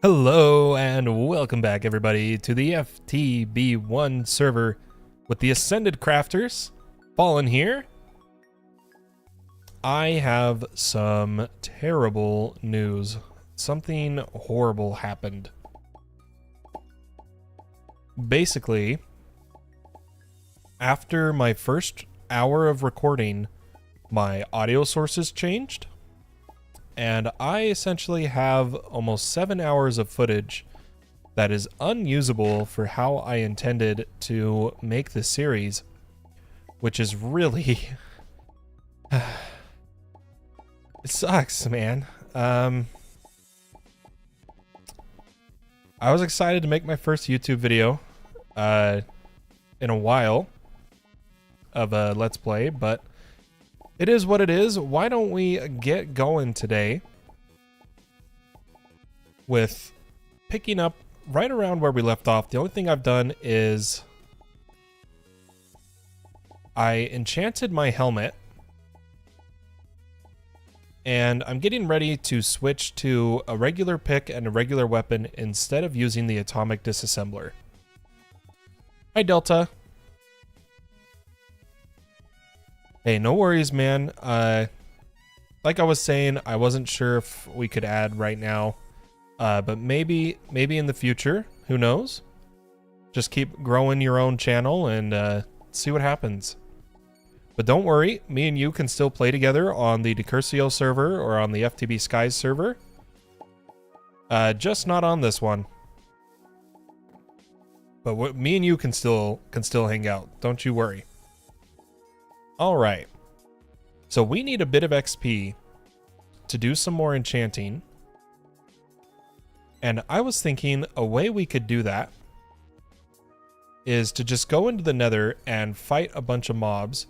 Hello and welcome back everybody to the FTB One server with the Ascended Crafters. Fallen here. I have some terrible news. Something horrible happened. Basically, after my first hour of recording, my audio sources changed. And I essentially have almost 7 hours of footage that is unusable for how I intended to make this series, which is really... it sucks, man. I was excited to make my first YouTube video in a while of a Let's Play, but it is what it is. Why don't we get going today with picking up right around where we left off. The only thing I've done is I enchanted my helmet, and I'm getting ready to switch to a regular pick and a regular weapon instead of using the atomic disassembler. Hi, Delta. Hey, no worries, man. Like I was saying, I wasn't sure if we could add right now, but maybe in the future. Who knows? Just keep growing your own channel and see what happens. But don't worry, me and you can still play together on the Decursio server or on the FTB Skies server. Just not on this one. But me and you can still hang out. Don't you worry. Alright, so we need a bit of XP to do some more enchanting, and I was thinking a way we could do that is to just go into the Nether and fight a bunch of mobs,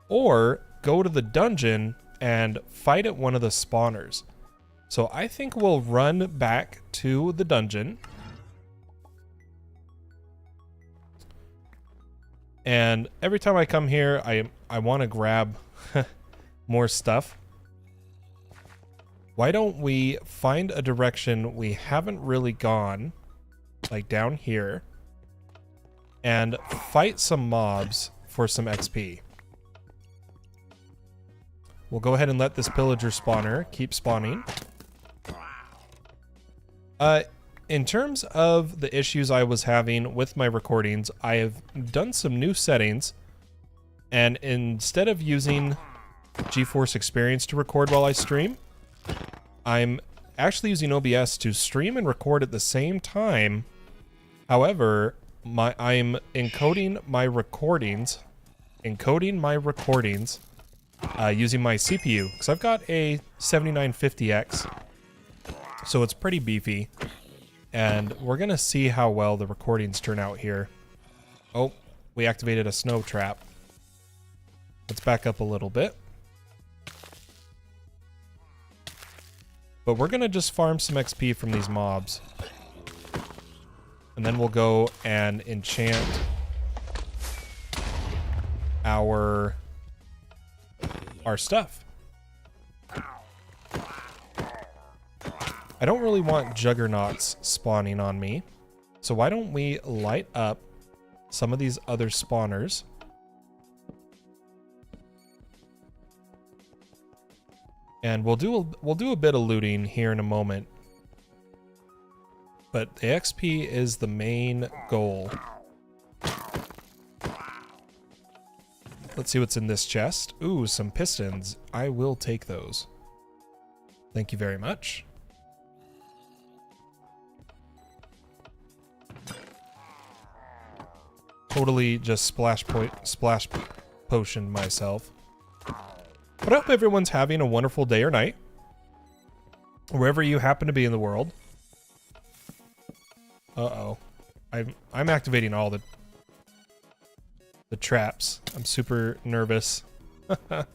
or go to the dungeon and fight at one of the spawners. So I think we'll run back to the dungeon. And every time I come here, I want to grab more stuff. Why don't we find a direction we haven't really gone, like down here, and fight some mobs for some XP. We'll go ahead and let this pillager spawner keep spawning. In terms of the issues I was having with my recordings, I have done some new settings, and instead of using GeForce Experience to record while I stream, I'm actually using OBS to stream and record at the same time. However, I'm encoding my recordings using my CPU, because I've got a 7950X, so it's pretty beefy. And we're gonna see how well the recordings turn out here. Oh, we activated a snow trap. Let's back up a little bit. But we're gonna just farm some XP from these mobs. And then we'll go and enchant our stuff. I don't really want juggernauts spawning on me, so why don't we light up some of these other spawners. And we'll do a bit of looting here in a moment. But the XP is the main goal. Let's see what's in this chest. Ooh, some pistons. I will take those. Thank you very much. Totally just splash potioned myself. But I hope everyone's having a wonderful day or night, wherever you happen to be in the world. Uh-oh. I'm activating all the traps. I'm super nervous. But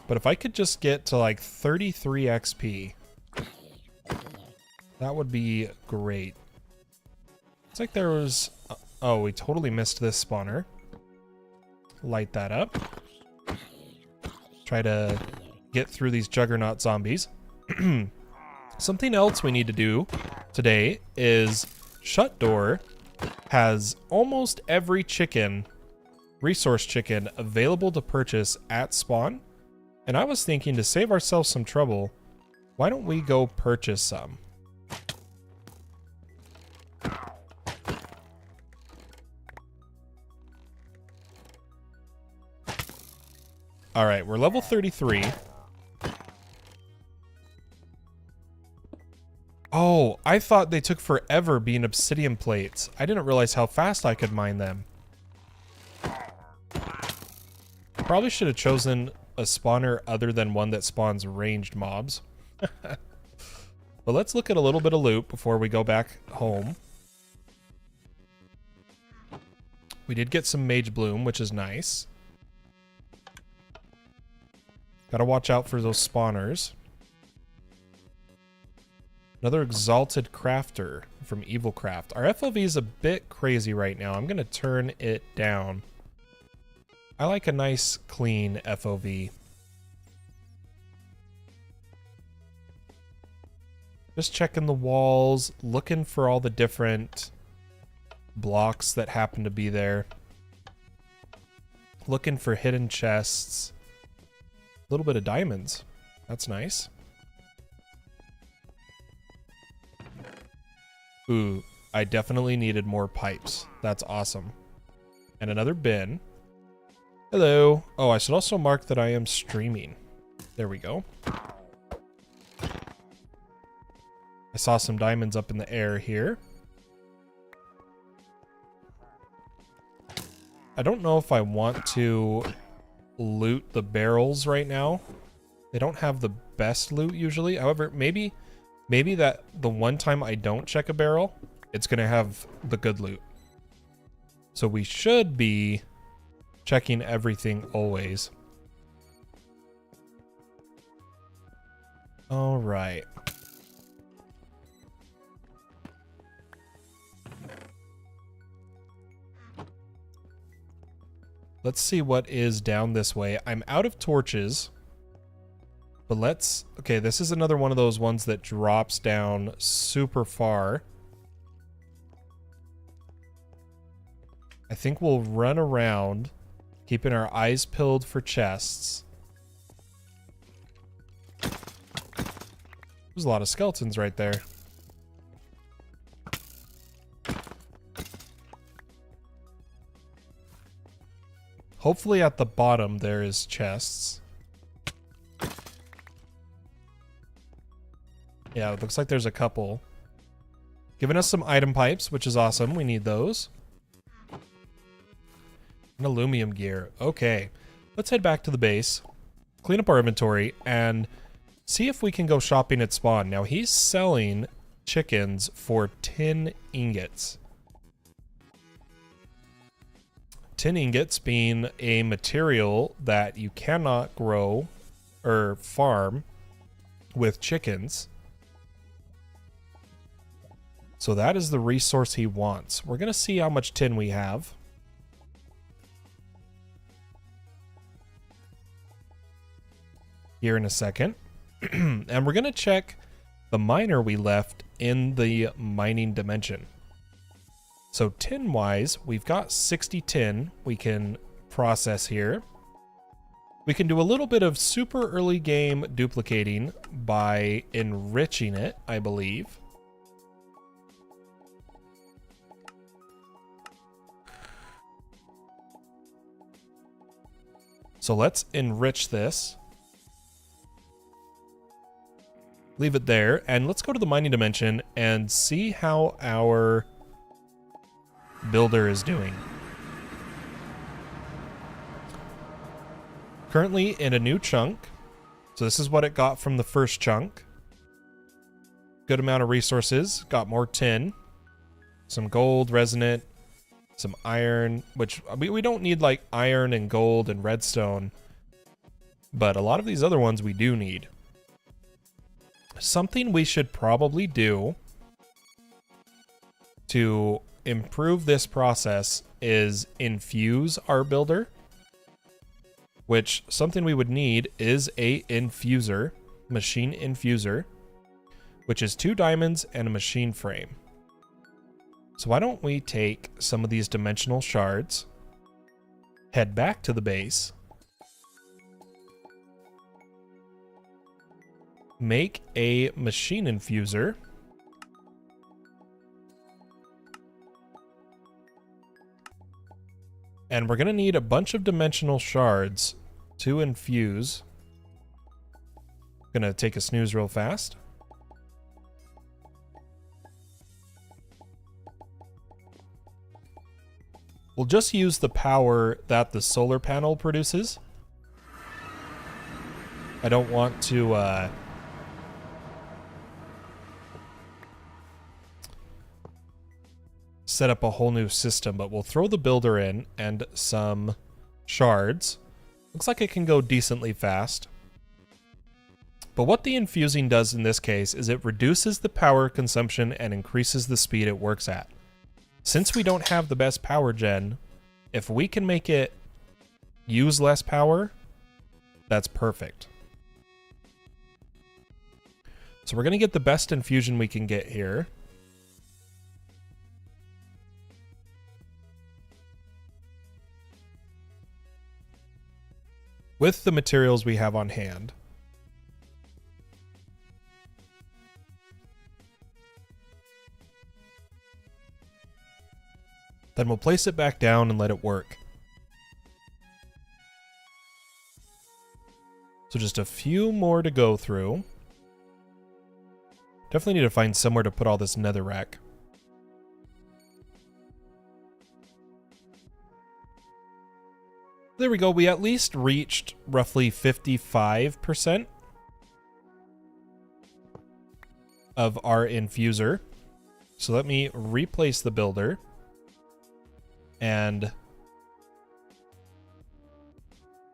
if I could just get to like 33 XP, that would be great. It's like there was... oh, we totally missed this spawner. Light that up. Try to get through these juggernaut zombies. Something else we need to do today is Shut Door has almost every chicken, resource chicken, available to purchase at spawn. And I was thinking, to save ourselves some trouble, why don't we go purchase some? All right, we're level 33. Oh, I thought they took forever being obsidian plates. I didn't realize how fast I could mine them. Probably should have chosen a spawner other than one that spawns ranged mobs. But let's look at a little bit of loot before we go back home. We did get some Mage Bloom, which is nice. Gotta watch out for those spawners. Another Exalted Crafter from Evil Craft. Our FOV is a bit crazy right now. I'm gonna turn it down. I like a nice, clean FOV. Just checking the walls, looking for all the different blocks that happen to be there. Looking for hidden chests. A little bit of diamonds. That's nice. Ooh, I definitely needed more pipes. That's awesome. And another bin. Hello. Oh, I should also mark that I am streaming. There we go. I saw some diamonds up in the air here. I don't know if I want to loot the barrels right now. They don't have the best loot usually. However, maybe that the one time I don't check a barrel, it's gonna have the good loot. So we should be checking everything always. All right. Let's see what is down this way. I'm out of torches. But let's... Okay, this is another one of those ones that drops down super far. I think we'll run around, keeping our eyes peeled for chests. There's a lot of skeletons right there. Hopefully at the bottom there is chests. Yeah, it looks like there's a couple. Giving us some item pipes, which is awesome. We need those. And aluminum gear. Okay. Let's head back to the base, clean up our inventory, and see if we can go shopping at spawn. Now, he's selling chickens for 10 ingots. 10 ingots being a material that you cannot grow or farm with chickens. So that is the resource he wants. We're going to see how much tin we have. Here in a second. And we're going to check the miner we left in the mining dimension. So tin-wise, we've got 60 tin we can process here. We can do a little bit of super early game duplicating by enriching it, I believe. So let's enrich this. Leave it there, and let's go to the mining dimension and see how our builder is doing. Currently in a new chunk. So this is what it got from the first chunk. Good amount of resources. Got more tin. Some gold, resonant. Some iron, which we don't need like iron and gold and redstone. But a lot of these other ones we do need. Something we should probably do to improve this process is infuse our builder. which something we would need is a infuser, machine infuser, which is 2 diamonds and a machine frame. So why don't we take some of these dimensional shards, head back to the base, make a machine infuser, and we're going to need a bunch of dimensional shards to infuse. Going to take a snooze real fast. We'll just use the power that the solar panel produces. I don't want to set up a whole new system, but we'll throw the builder in and some shards. Looks like it can go decently fast. But what the infusing does in this case is it reduces the power consumption and increases the speed it works at. Since we don't have the best power gen, if we can make it use less power, that's perfect. So we're going to get the best infusion we can get here. With the materials we have on hand. Then we'll place it back down and let it work. So just a few more to go through. Definitely need to find somewhere to put all this netherrack. There we go. We at least reached roughly 55% of our infuser. So let me replace the builder and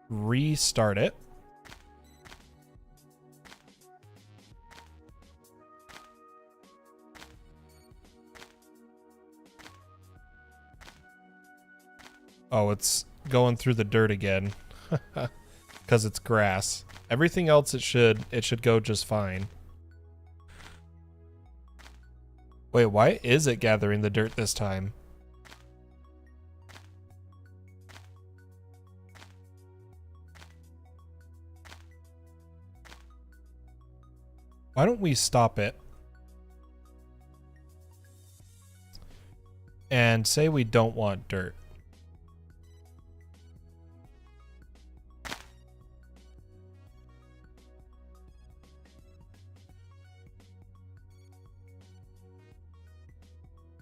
restart it. Oh, it's going through the dirt again because it's grass. Everything else it should go just fine. Wait, why is it gathering the dirt this time? Why don't we stop it and say we don't want dirt?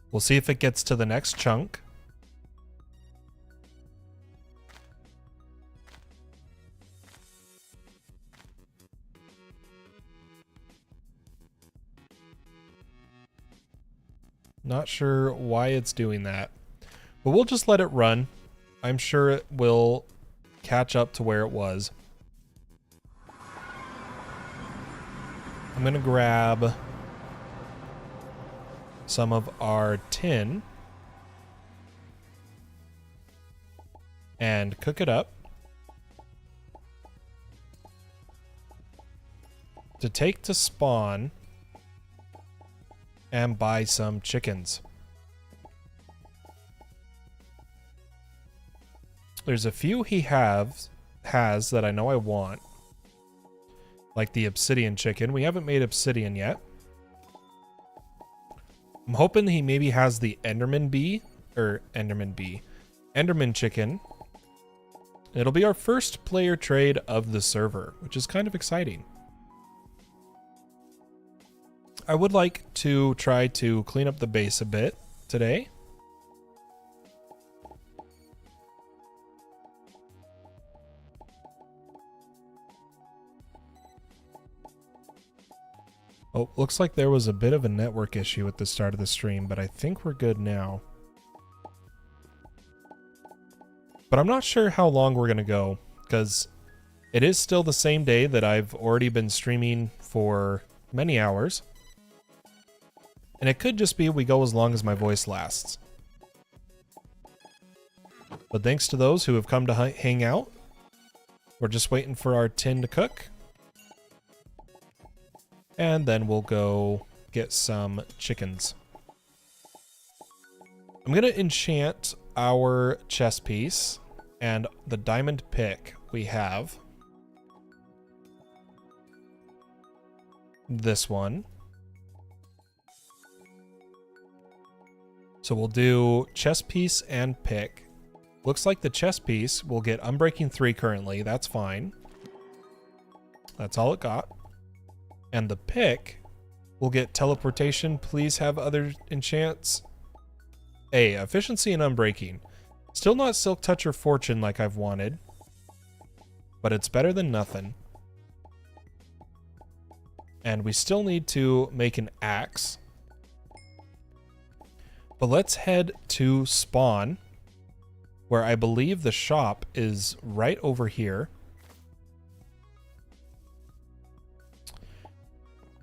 We'll see if it gets to the next chunk. Not sure why it's doing that, but we'll just let it run. I'm sure it will catch up to where it was. I'm gonna grab some of our tin and cook it up to take to spawn and buy some chickens. There's a few he has that I know I want, like the obsidian chicken. We haven't made obsidian yet. I'm hoping he maybe has the Enderman chicken. It'll be our first player trade of the server, which is kind of exciting. I would like to try to clean up the base a bit today. Oh, looks like there was a bit of a network issue at the start of the stream, but I think we're good now. But I'm not sure how long we're going to go, because it is still the same day that I've already been streaming for many hours. And it could just be we go as long as my voice lasts. But thanks to those who have come to hang out. We're just waiting for our tin to cook. And then we'll go get some chickens. I'm going to enchant our chess piece and the diamond pick we have. This one. So we'll do chess piece and pick. Looks like the chess piece will get Unbreaking 3 currently. That's fine. That's all it got. And the pick will get teleportation. Please have other enchants. Efficiency and Unbreaking. Still not Silk Touch or Fortune like I've wanted. But it's better than nothing. And we still need to make an axe. But let's head to spawn, where I believe the shop is right over here.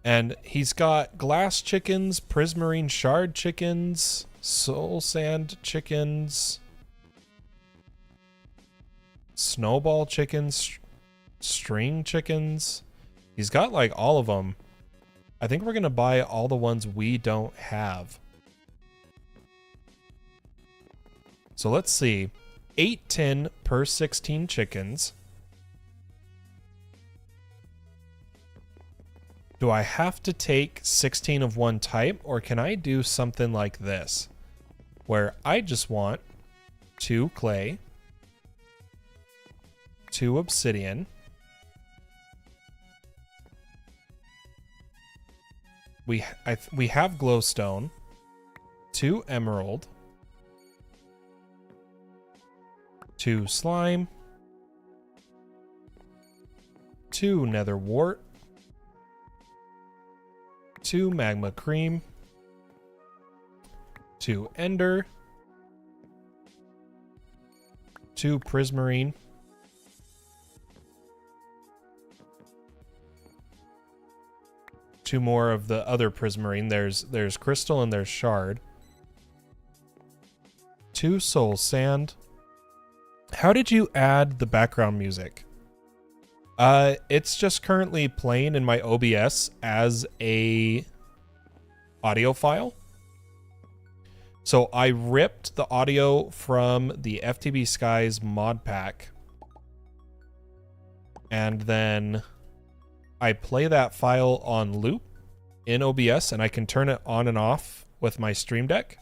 And he's got glass chickens, prismarine shard chickens, soul sand chickens, snowball chickens, string chickens. He's got like all of them. I think we're going to buy all the ones we don't have. So let's see. 8 tin per 16 chickens. Do I have to take 16 of one type, or can I do something like this? Where I just want 2 clay, 2 obsidian, we have glowstone, 2 emerald, 2 slime, 2 nether wart, 2 magma cream, 2 ender, 2 prismarine, 2 more of the other prismarine. There's crystal and there's shard. 2 soul sand. How did you add the background music? It's just currently playing in my OBS as a audio file. So I ripped the audio from the FTB Skies mod pack. And then I play that file on loop in OBS, and I can turn it on and off with my Stream Deck.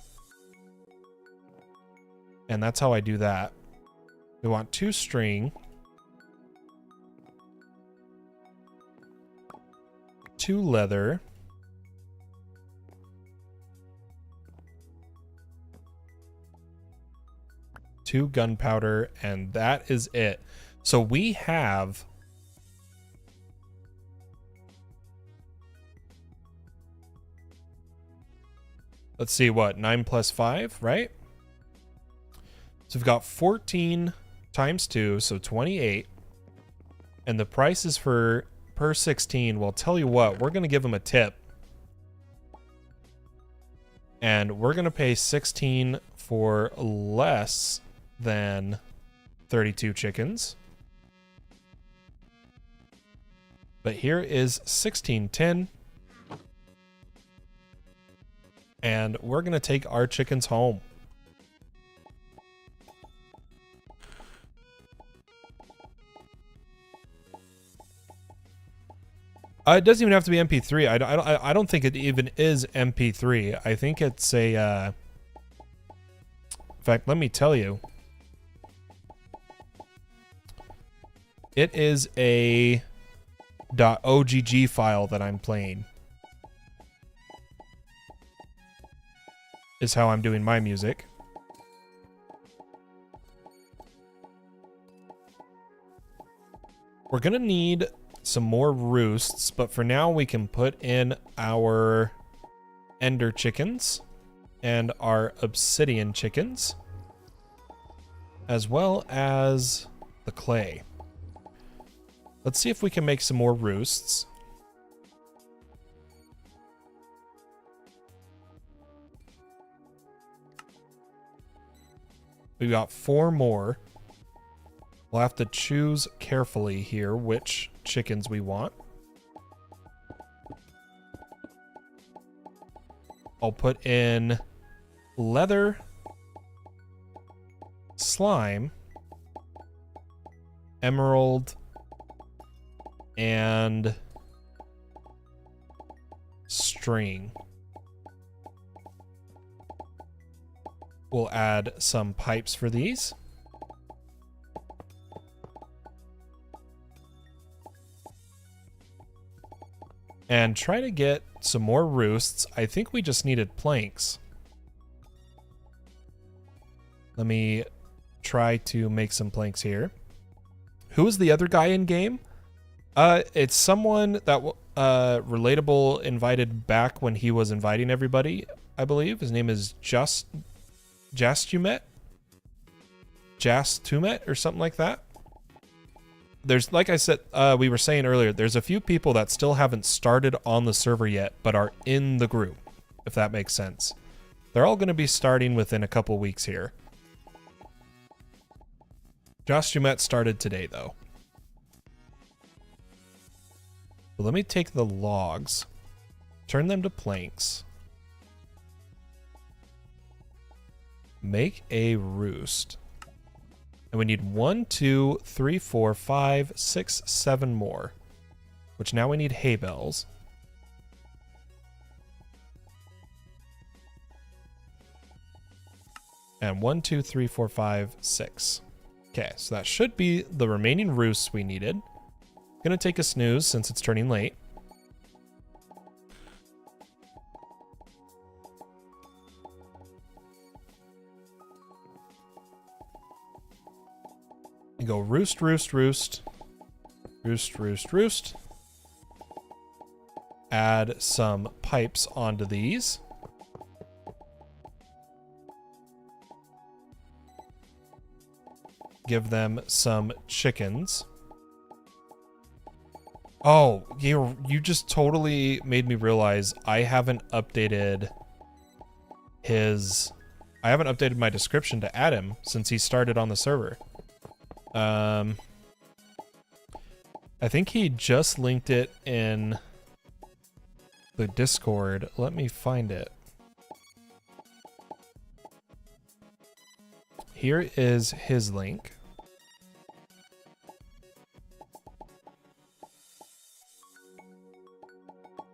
And that's how I do that. We want 2 string, 2 leather, 2 gunpowder, and that is it. So we have let's see, what, 9 plus 5, right? So we've got 14 times 2, so 28. And the price is for per 16. Well, tell you what, we're going to give them a tip. And we're going to pay 16 for less than 32 chickens. But here is 16.10. And we're going to take our chickens home. It doesn't even have to be MP3. I don't think it even is MP3. I think it's a... in fact, let me tell you. It is a .ogg file that I'm playing. Is how I'm doing my music. We're gonna need some more roosts, but for now we can put in our ender chickens and our obsidian chickens, as well as the clay. Let's see if we can make some more roosts. We've got 4 more. We'll have to choose carefully here which chickens we want. I'll put in leather, slime, emerald, and string. We'll add some pipes for these. And try to get some more roosts. I think we just needed planks. Let me try to make some planks here. Who is the other guy in game? It's someone that Relatable invited back when he was inviting everybody, I believe. His name is Jastumet or something like that. There's, like I said, we were saying earlier, there's a few people that still haven't started on the server yet, but are in the group, if that makes sense. They're all going to be starting within a couple weeks here. Josh Jumet started today, though. So let me take the logs, turn them to planks, make a roost. And we need 1, 2, 3, 4, 5, 6, 7 more. Which now we need hay bales. And 1, 2, 3, 4, 5, 6. Okay, so that should be the remaining roosts we needed. Gonna take a snooze since it's turning late. And go roost, roost, roost. Roost, roost, roost. Add some pipes onto these. Give them some chickens. Oh, you just totally made me realize I haven't updated my description to add him since he started on the server. I think he just linked it in the Discord. Let me find it. Here is his link.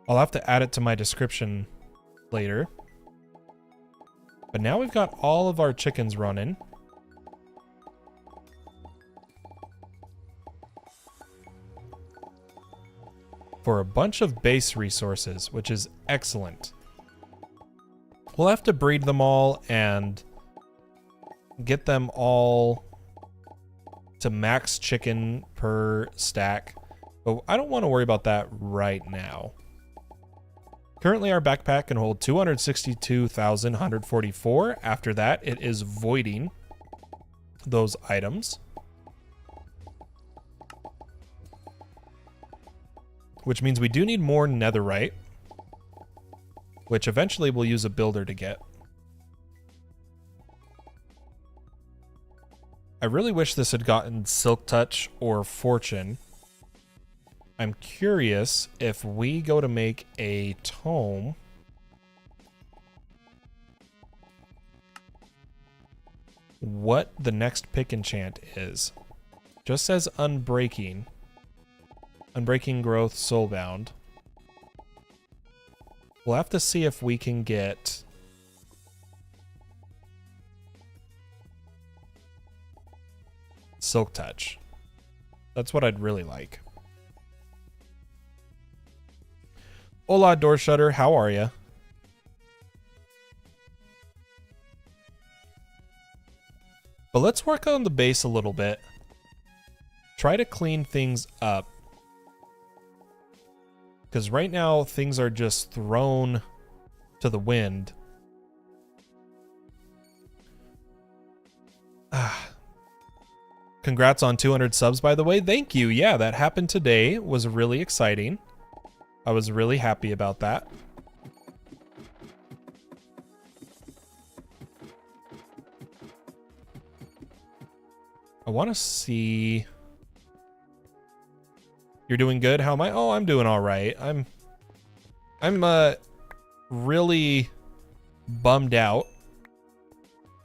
I'll have to add it to my description later. But now we've got all of our chickens running. For a bunch of base resources, which is excellent. We'll have to breed them all and get them all to max chicken per stack. But I don't want to worry about that right now. Currently, our backpack can hold 262,144. After that, it is voiding those items. Which means we do need more netherite, which eventually we'll use a builder to get. I really wish this had gotten Silk Touch or Fortune. I'm curious if we go to make a tome. What the next pick enchant is. Just says Unbreaking. Unbreaking Growth, Soulbound. We'll have to see if we can get Silk Touch. That's what I'd really like. Hola, Door Shutter. How are you? But let's work on the base a little bit. Try to clean things up. Because right now, things are just thrown to the wind. Congrats on 200 subs, by the way. Thank you. Yeah, that happened today. It was really exciting. I was really happy about that. I want to see. You're doing good. How am I? Oh, I'm doing all right. I'm really bummed out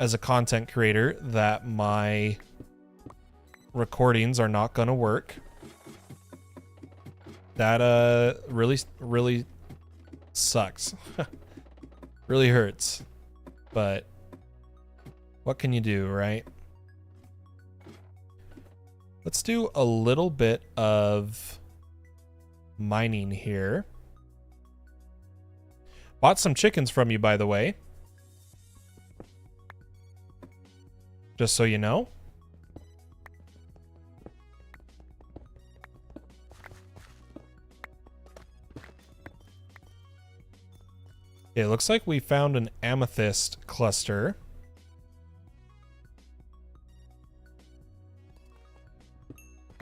as a content creator that my recordings are not going to work. That really sucks. Really hurts. But what can you do, right? Let's do a little bit of mining here. Bought some chickens from you, by the way. Just so you know. It looks like we found an amethyst cluster.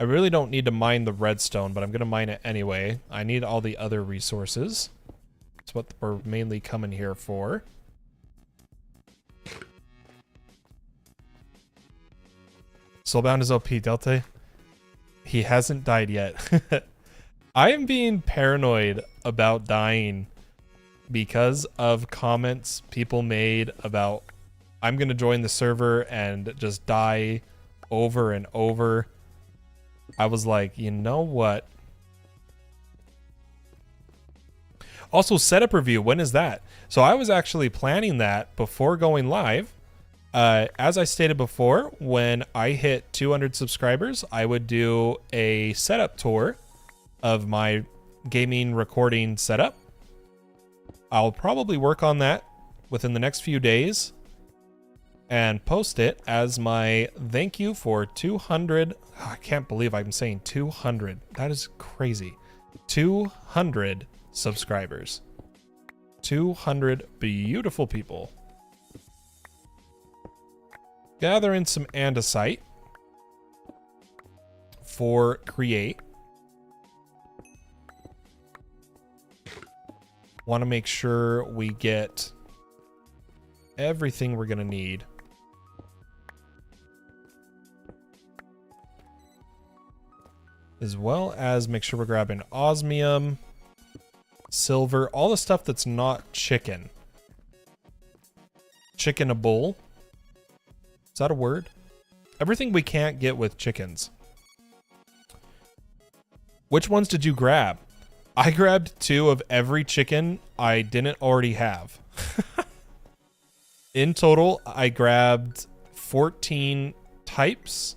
I really don't need to mine the redstone, but I'm going to mine it anyway. I need all the other resources. That's what we're mainly coming here for. Soulbound is OP, Delta. He hasn't died yet. I am being paranoid about dying because of comments people made about I'm going to join the server and just die over and over. I was like, you know what? Also, setup review, when is that? So I was actually planning that before going live. As I stated before, when I hit 200 subscribers, I would do a setup tour of my gaming recording setup. I'll probably work on that within the next few days and post it as my thank you for 200. I can't believe I'm saying 200. That is crazy. 200 subscribers. 200 beautiful people. Gather in some andesite for create. Want to make sure we get everything we're going to need. As well as make sure we're grabbing osmium, silver, all the stuff that's not chicken. Chickenable. Is that a word? Everything we can't get with chickens. Which ones did you grab? I grabbed 2 of every chicken I didn't already have. In total, I grabbed 14 types,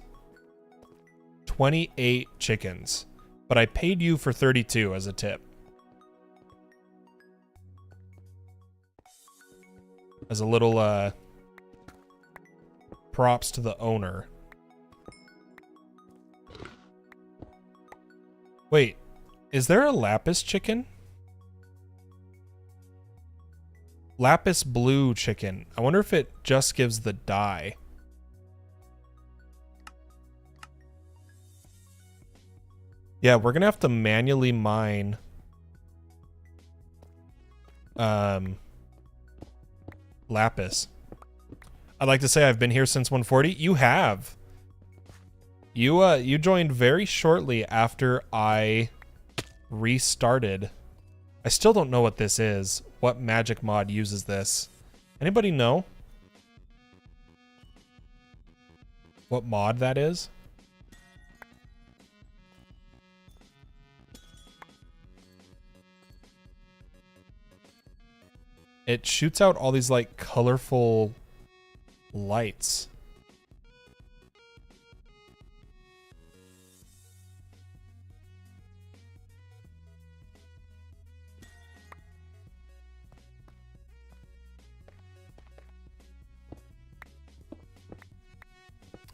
28 chickens, but I paid you for 32 as a tip. As a little props to the owner. Wait, is there a lapis chicken? Lapis blue chicken. I wonder if it just gives the dye. Yeah, we're gonna have to manually mine lapis. I'd like to say I've been here since 140. You have. You joined very shortly after I restarted. I still don't know what this is. What magic mod uses this? Anybody know what mod that is? It shoots out all these like colorful lights.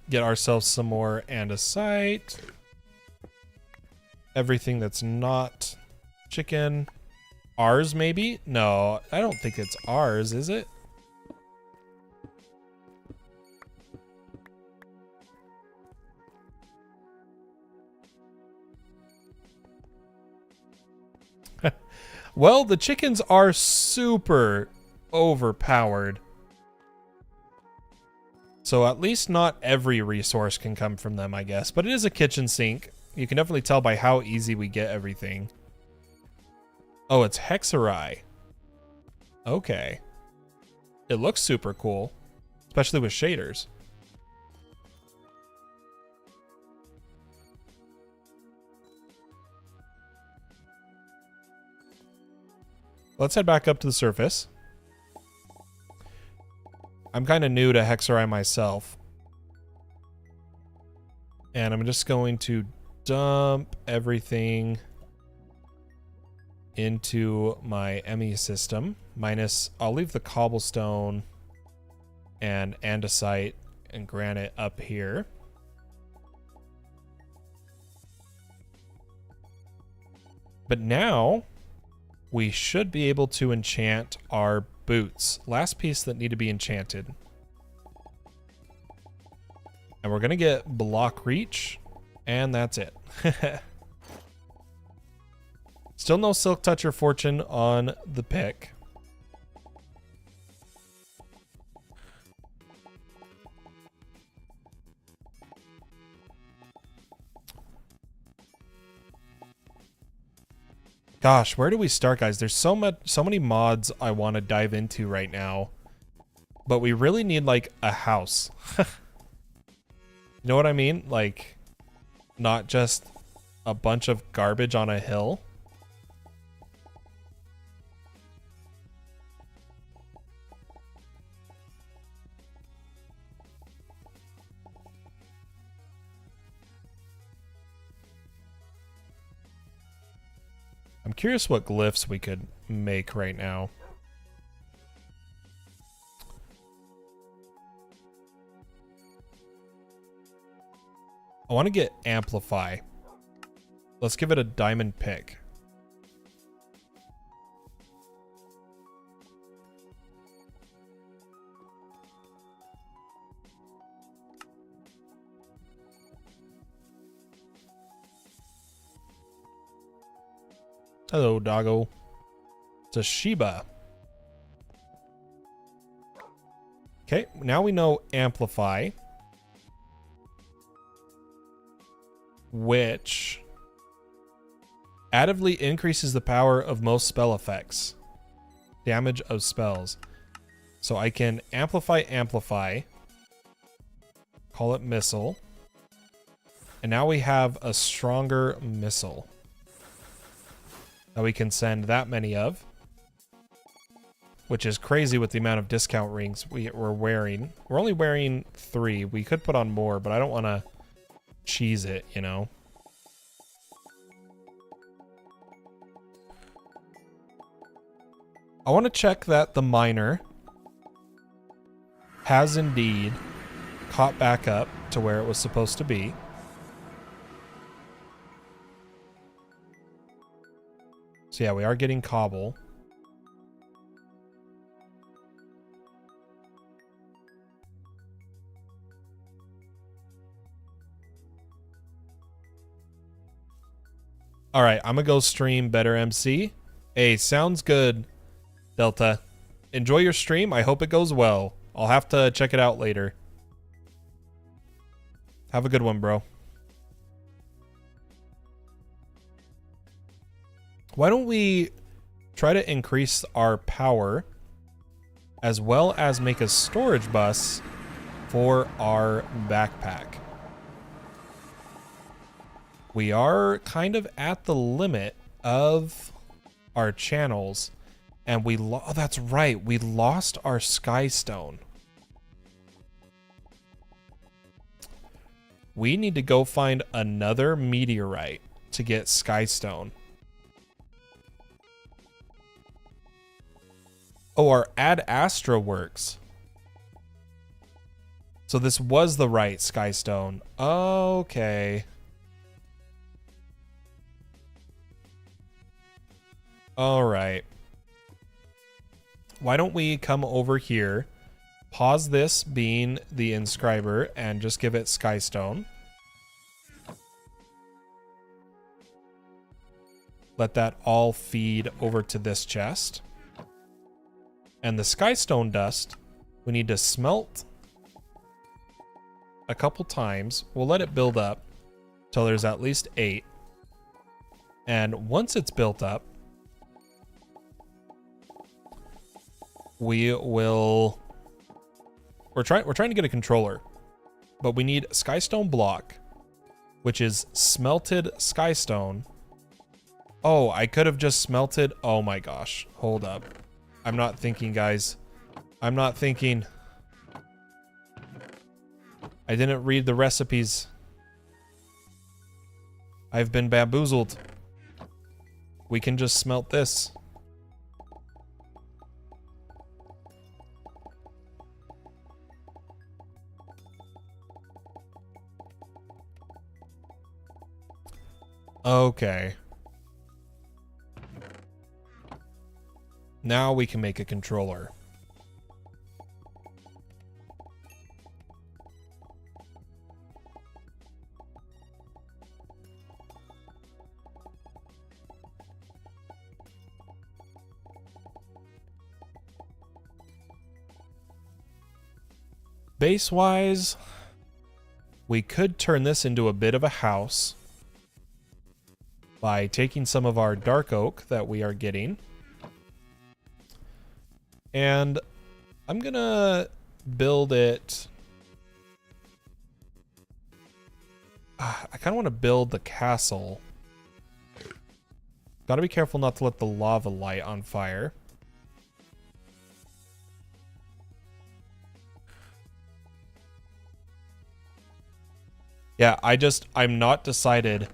Get ourselves some more andesite. Everything that's not chicken. Ours, maybe? No, I don't think it's ours, is it? Well, the chickens are super overpowered. So at least not every resource can come from them, I guess. But it is a kitchen sink. You can definitely tell by how easy we get everything. Oh, it's hexari. Okay. It looks super cool, especially with shaders. Let's head back up to the surface. I'm kind of new to hexari myself. And I'm just going to dump everything into my ME system. Minus, I'll leave the cobblestone and andesite and granite up here. But now we should be able to enchant our boots. Last piece that need to be enchanted. And we're going to get block reach, and that's it. Still no silk touch or fortune on the pick. Gosh, where do we start, guys? There's so many mods I want to dive into right now, but we really need like a house. You know what I mean? Like, not just a bunch of garbage on a hill. I'm curious what glyphs we could make right now. I want to get amplify. Let's give it a diamond pick. Hello, doggo. It's a Shiba. Okay, now we know amplify, which additively increases the power of most spell effects. Damage of spells. So I can amplify, call it missile. And now we have a stronger missile that we can send that many of, which is crazy with the amount of discount rings we're wearing. We're only wearing 3. We could put on more, but I don't want to cheese it, you know. I want to check that the miner has indeed caught back up to where it was supposed to be. So yeah, we are getting cobble. All right, I'm gonna go stream Better MC. Hey, sounds good, Delta. Enjoy your stream. I hope it goes well. I'll have to check it out later. Have a good one, bro. Why don't we try to increase our power as well as make a storage bus for our backpack? We are kind of at the limit of our channels, and oh, that's right, we lost our Skystone. We need to go find another meteorite to get Skystone. Oh, our Ad Astra works. So this was the right Skystone. Okay. All right. Why don't we come over here, pause this being the inscriber, and just give it Skystone. Let that all feed over to this chest. And the Skystone dust, we need to smelt a couple times. We'll let it build up till there's at least 8. And once it's built up, we're trying to get a controller, but we need skystone block, which is smelted skystone. Oh, I could have just smelted. Oh my gosh. Hold up. I'm not thinking, guys. I'm not thinking. I didn't read the recipes. I've been bamboozled. We can just smelt this. Okay. Now we can make a controller. Base-wise, we could turn this into a bit of a house by taking some of our dark oak that we are getting. And I'm gonna build it. I kind of want to build the castle. Gotta be careful not to let the lava light on fire. Yeah, I'm not decided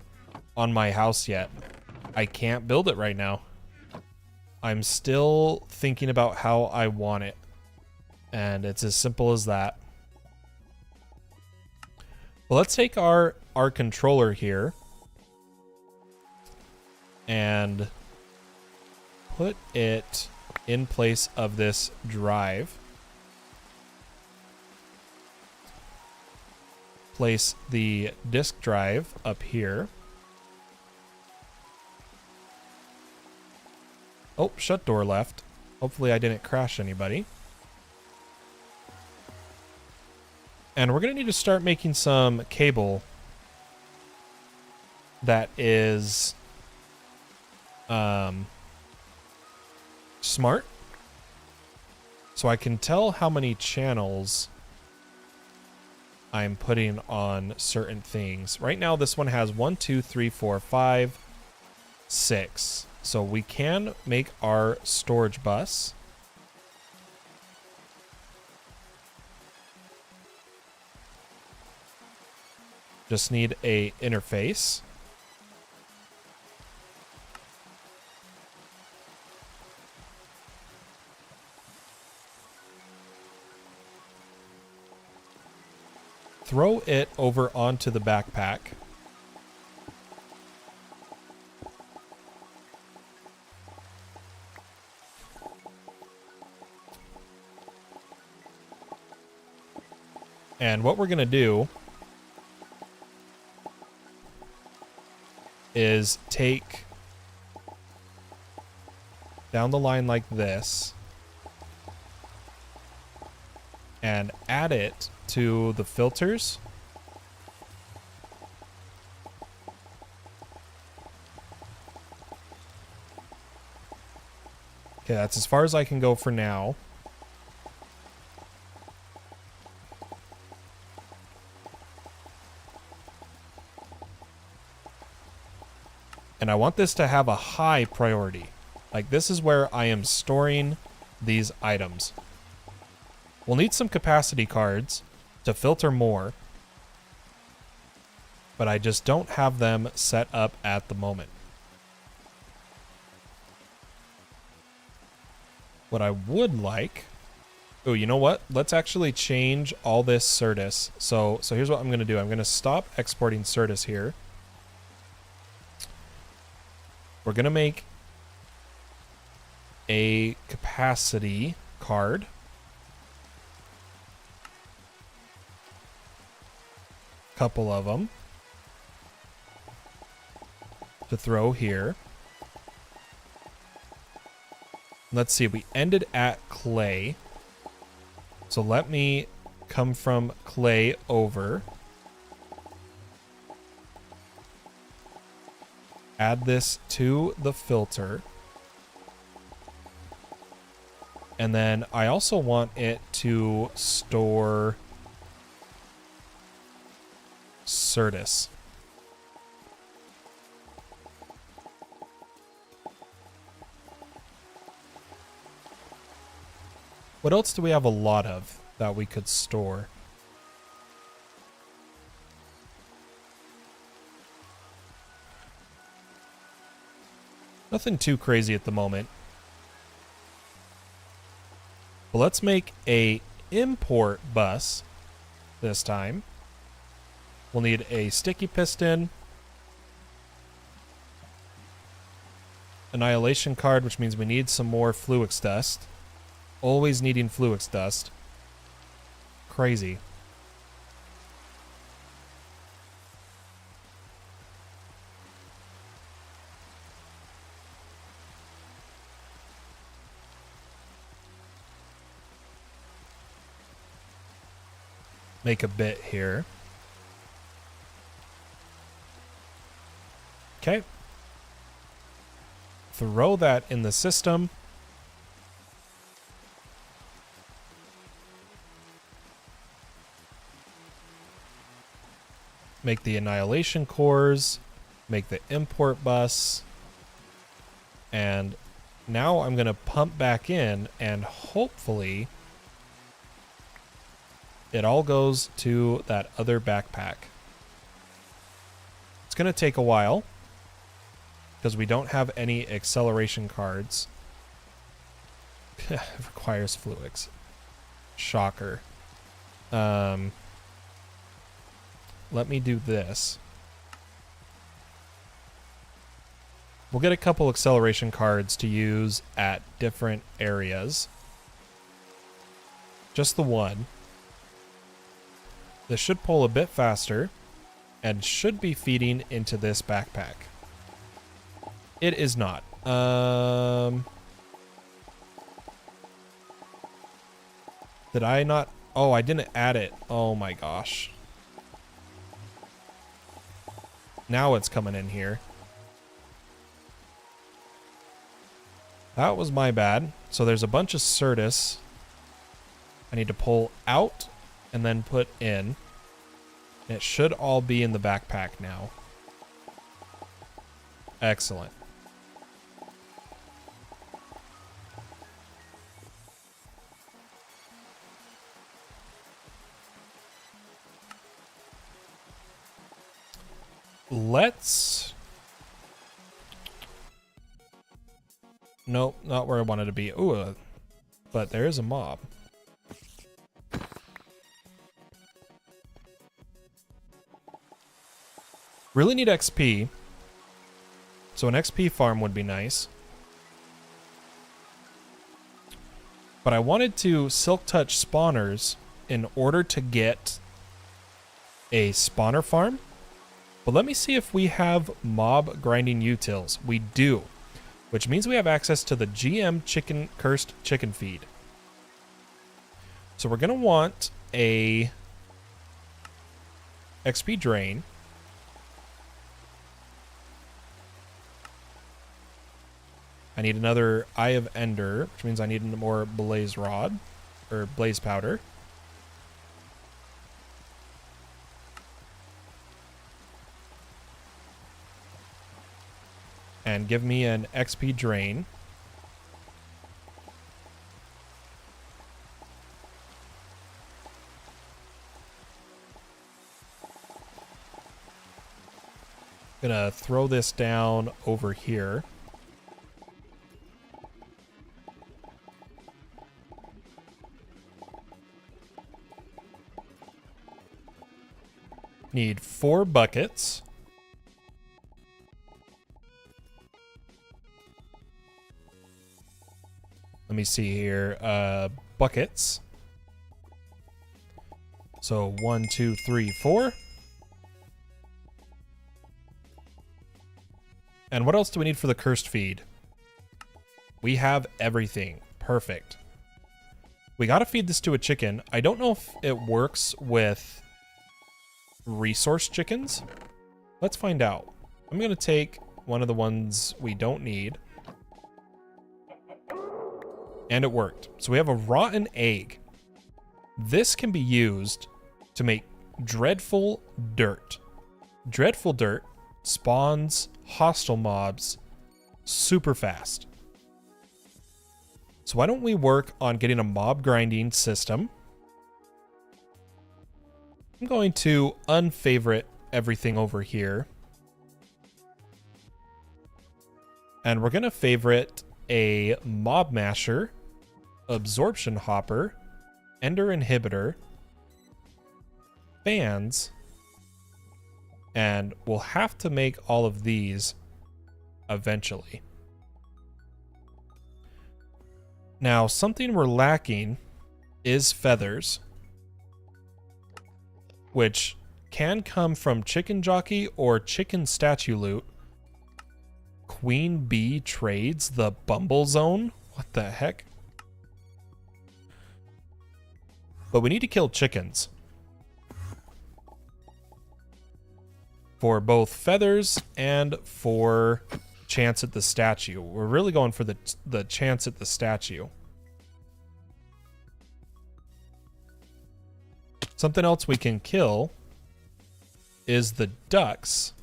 on my house yet. I can't build it right now. I'm still thinking about how I want it. And it's as simple as that. Well, let's take our controller here and put it in place of this drive. Place the disk drive up here. Oh, shut door left. Hopefully I didn't crash anybody. And we're going to need to start making some cable that is smart. So I can tell how many channels I'm putting on certain things. Right now this one has 1, 2, 3, 4, 5, 6. So we can make our storage bus. Just need a interface. Throw it over onto the backpack. And what we're going to do is take down the line like this and add it to the filters. Okay, that's as far as I can go for now. And I want this to have a high priority. Like, this is where I am storing these items. We'll need some capacity cards to filter more, but I just don't have them set up at the moment. What I would like... Oh, you know what? Let's actually change all this Certus. So here's what I'm going to do. I'm going to stop exporting Certus here. We're going to make a capacity card. Couple of them to throw here. Let's see, we ended at clay. So let me come from clay over. Add this to the filter. And then I also want it to store Certus. What else do we have a lot of that we could store? Nothing too crazy at the moment. But let's make a import bus this time. We'll need a sticky piston, annihilation card, which means we need some more fluix dust. Always needing fluix dust. Crazy. Make a bit here. Okay. Throw that in the system. Make the annihilation cores. Make the import bus. And now I'm going to pump back in and hopefully it all goes to that other backpack. It's going to take a while because we don't have any acceleration cards. It requires fluix. Shocker. Let me do this. We'll get a couple acceleration cards to use at different areas. Just the one. This should pull a bit faster and should be feeding into this backpack. It is not. Did I not? Oh, I didn't add it. Oh my gosh. Now it's coming in here. That was my bad. So there's a bunch of Certus I need to pull out and then put in. It should all be in the backpack now. Excellent. Let's... Nope, not where I wanted to be. Ooh, but there is a mob. Really need XP. So an XP farm would be nice. But I wanted to Silk Touch spawners in order to get a spawner farm. But let me see if we have mob grinding utils. We do. Which means we have access to the GM chicken cursed chicken feed. So we're going to want a XP drain. I need another Eye of Ender, which means I need more blaze rod or blaze powder. And give me an XP drain. Gonna throw this down over here. Need 4 buckets. Let me see here. Buckets. So 1, 2, 3, 4. And what else do we need for the cursed feed? We have everything. Perfect. We got to feed this to a chicken. I don't know if it works with resource chickens. Let's find out. I'm going to take one of the ones we don't need. And it worked. So we have a rotten egg. This can be used to make dreadful dirt. Dreadful dirt spawns hostile mobs super fast. So why don't we work on getting a mob grinding system? I'm going to unfavorite everything over here. And we're going to favorite a mob masher, absorption hopper, ender inhibitor, fans, and we'll have to make all of these eventually. Now, something we're lacking is feathers, which can come from chicken jockey or chicken statue loot. Queen Bee trades the Bumble Zone? What the heck? But we need to kill chickens. For both feathers and for chance at the statue. We're really going for the chance at the statue. Something else we can kill is the ducks.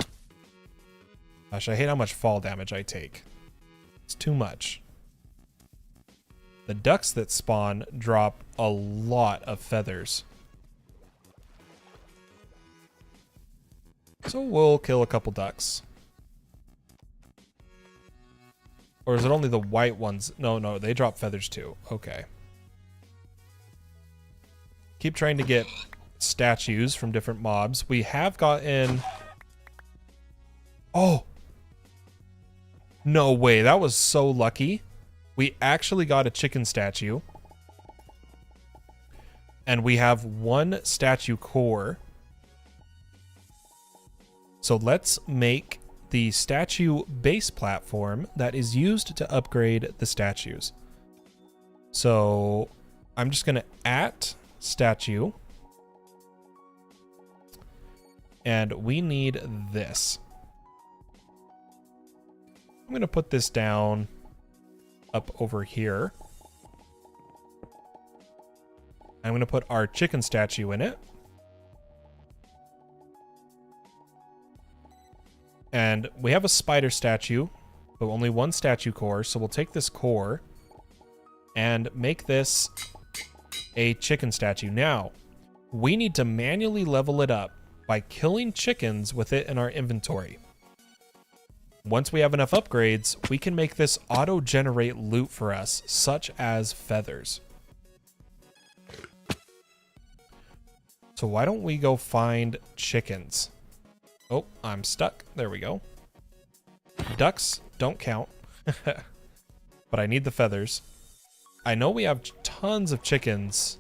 Gosh, I hate how much fall damage I take. It's too much. The ducks that spawn drop a lot of feathers. So we'll kill a couple ducks. Or is it only the white ones? No, they drop feathers too. Okay. Keep trying to get statues from different mobs. We have gotten... Oh! No way, that was so lucky. We actually got a chicken statue. And we have one statue core. So let's make the statue base platform that is used to upgrade the statues. So I'm just going to statue. And we need this. I'm going to put this down up over here. I'm going to put our chicken statue in it. And we have a spider statue, but only one statue core. So we'll take this core and make this a chicken statue. Now, we need to manually level it up by killing chickens with it in our inventory. Once we have enough upgrades, we can make this auto-generate loot for us, such as feathers. So why don't we go find chickens? Oh, I'm stuck. There we go. Ducks don't count. But I need the feathers. I know we have tons of chickens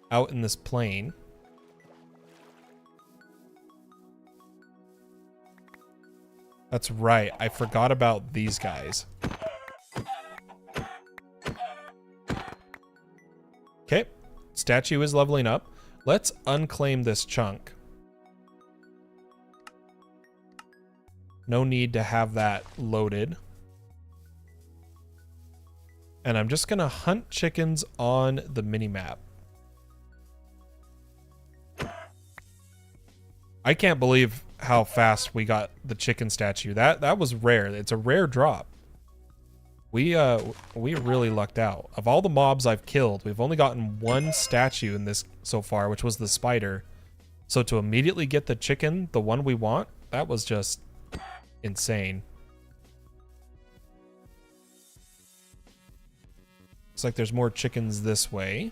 out in this plain. That's right. I forgot about these guys. Okay. Statue is leveling up. Let's unclaim this chunk. No need to have that loaded. And I'm just going to hunt chickens on the minimap. I can't believe how fast we got the chicken statue. That was rare. It's a rare drop. We really lucked out. Of all the mobs I've killed, we've only gotten one statue in this so far, which was the spider. So to immediately get the chicken, the one we want, that was just insane. Looks like there's more chickens this way.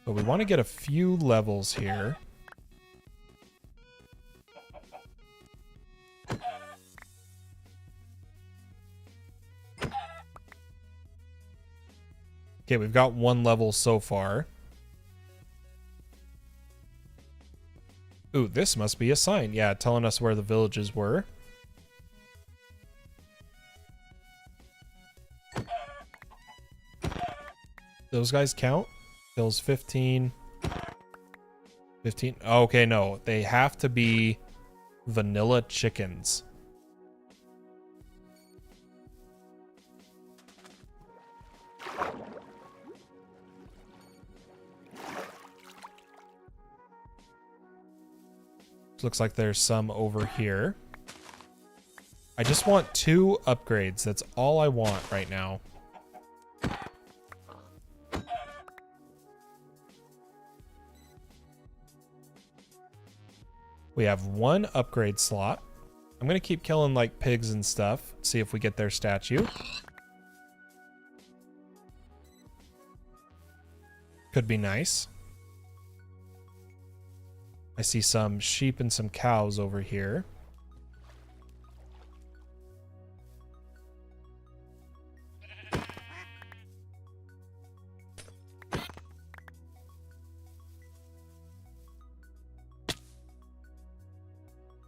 But we want to get a few levels here. Okay, we've got one level so far. Ooh, this must be a sign. Yeah, telling us where the villages were. Those guys count? Kills 15. 15. Okay, no. They have to be vanilla chickens. Looks like there's some over here. I just want 2 upgrades. That's all I want right now. We have 1 upgrade slot. I'm going to keep killing like pigs and stuff. See if we get their statue. Could be nice. I see some sheep and some cows over here.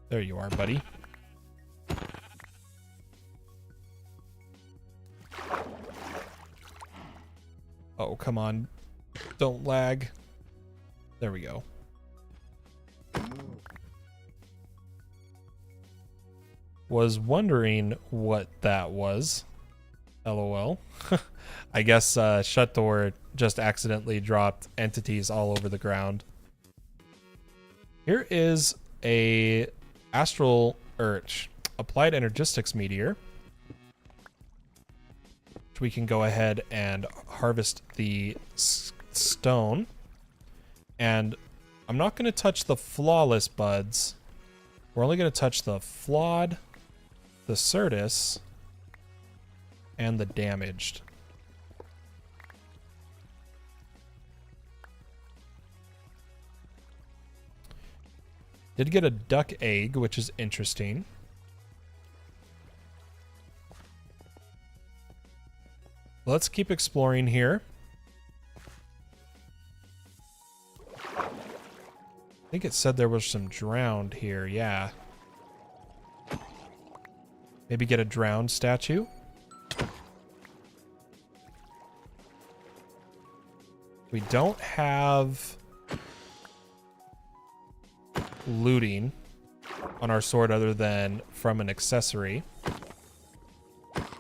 There you are, buddy. Oh, come on. Don't lag. There we go. Was wondering what that was. LOL. I guess Shut Door just accidentally dropped entities all over the ground. Here is a astral applied energistics meteor, which we can go ahead and harvest the stone. And I'm not going to touch the flawless buds. We're only going to touch the flawed, the Certus, and the damaged. Did get a duck egg, which is interesting. Let's keep exploring here. I think it said there was some drowned here, yeah. Maybe get a drowned statue. We don't have looting on our sword other than from an accessory.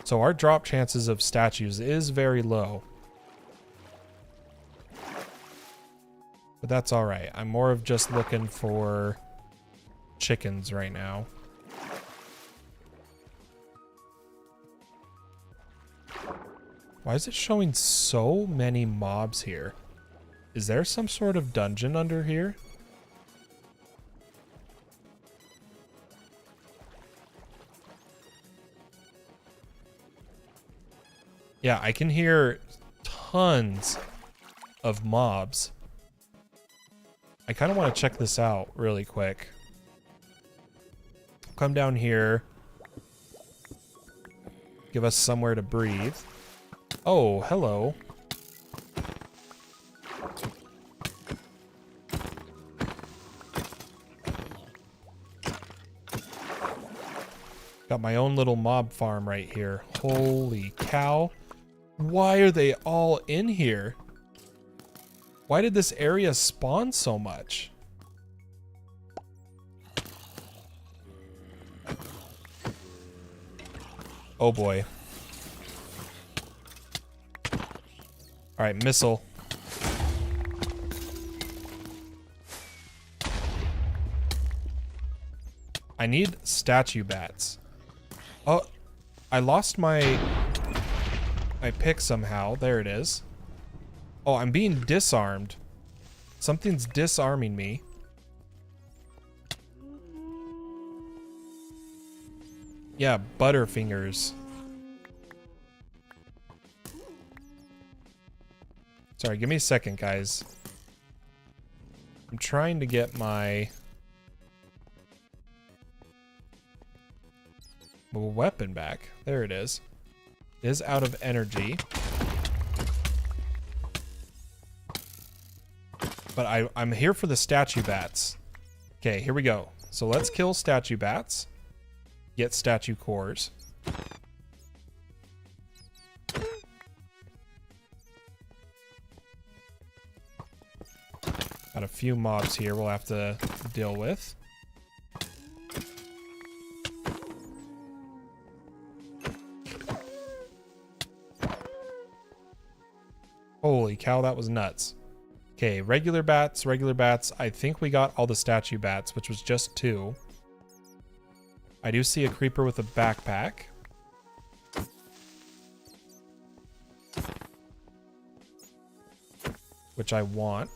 So our drop chances of statues is very low. But that's alright. I'm more of just looking for chickens right now. Why is it showing so many mobs here? Is there some sort of dungeon under here? Yeah, I can hear tons of mobs. I kind of want to check this out really quick. Come down here. Give us somewhere to breathe. Oh, hello. Got my own little mob farm right here. Holy cow. Why are they all in here? Why did this area spawn so much? Oh boy. Alright, missile. I need statue bats. Oh, I lost my pick somehow. There it is. Oh, I'm being disarmed. Something's disarming me. Yeah, Butterfingers. Sorry, give me a second, guys. I'm trying to get my weapon back. There it is. It is out of energy. But I'm here for the statue bats. Okay, here we go. So let's kill statue bats. Get statue cores. Got a few mobs here we'll have to deal with. Holy cow, that was nuts. Okay, regular bats, regular bats. I think we got all the statue bats, which was just 2. I do see a creeper with a backpack. Which I want.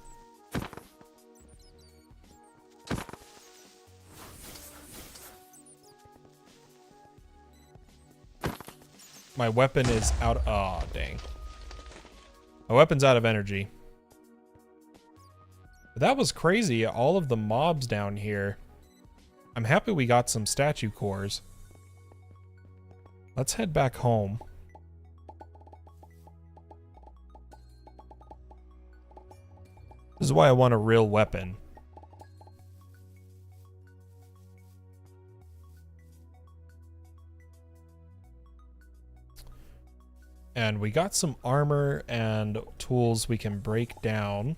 My weapon is out. Oh, dang. My weapon's out of energy. But that was crazy. All of the mobs down here. I'm happy we got some statue cores. Let's head back home. This is why I want a real weapon. And we got some armor and tools we can break down.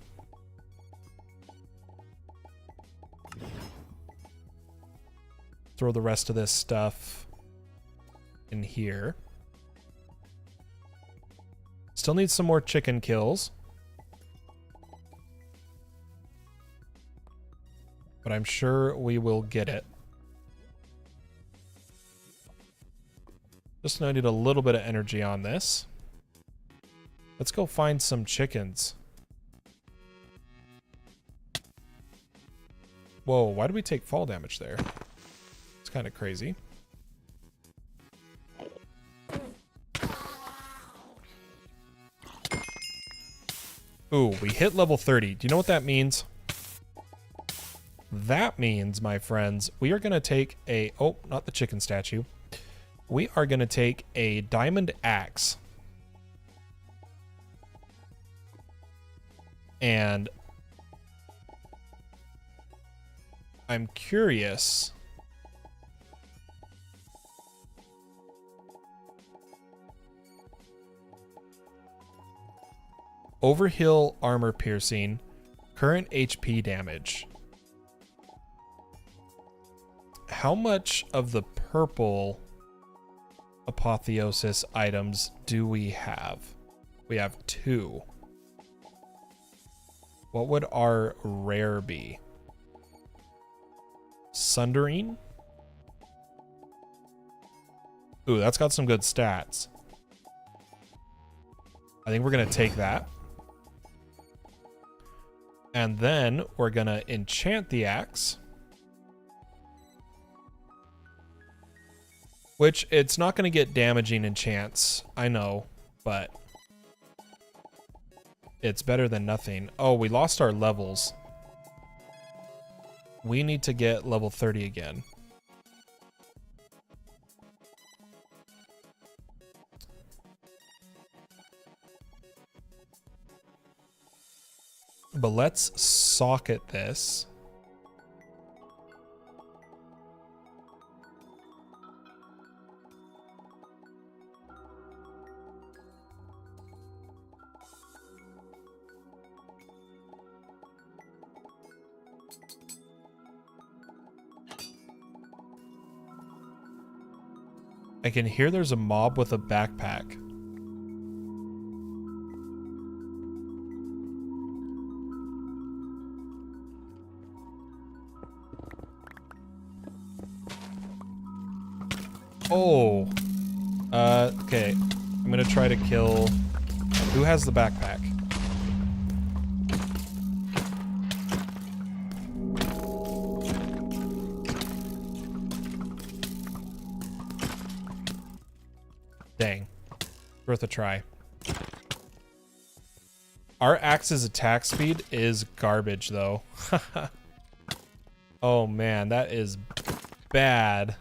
Throw the rest of this stuff in here. Still need some more chicken kills. But I'm sure we will get it. Just needed a little bit of energy on this. Let's go find some chickens. Whoa, why did we take fall damage there? It's kind of crazy. Ooh, we hit level 30. Do you know what that means? That means, my friends, we are going to take a... Oh, not the chicken statue. We are going to take a diamond axe. And I'm curious. Overhill armor piercing. Current HP damage. How much of the purple apotheosis items do we have? We have 2. What would our rare be? Sundering? Ooh, that's got some good stats. I think we're going to take that. And then we're going to enchant the axe. Which, it's not going to get damaging enchants, I know, but it's better than nothing. Oh, we lost our levels. We need to get level 30 again. But let's socket this. I can hear there's a mob with a backpack. Oh. Okay. I'm gonna try to kill... Who has the backpack? Dang. Worth a try. Our axe's attack speed is garbage, though. Oh, man. That is bad.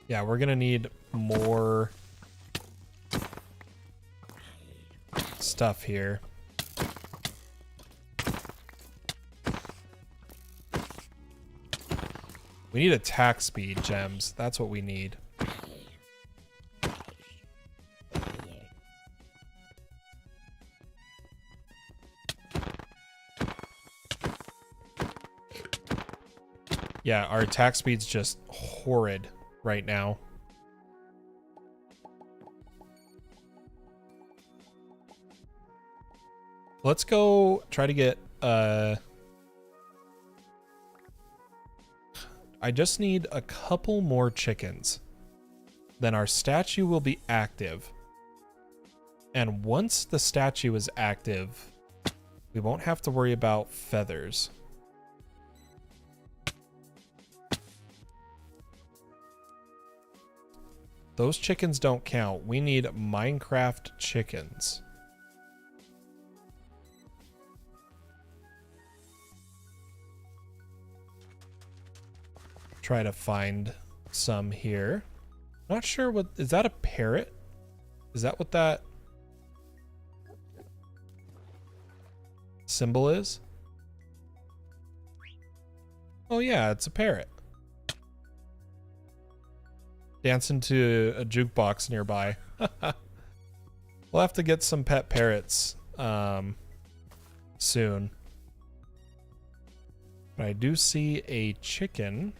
Yeah, we're gonna need more stuff here. We need attack speed gems. That's what we need. Yeah, our attack speed's just horrid right now. Let's go try to get I just need a couple more chickens. Then our statue will be active. And once the statue is active, we won't have to worry about feathers. Those chickens don't count. We need Minecraft chickens. Try to find some here. Not sure what, is that a parrot? Is that what that symbol is? Oh yeah, it's a parrot. Dancing to a jukebox nearby. We'll have to get some pet parrots soon. But I do see a chicken.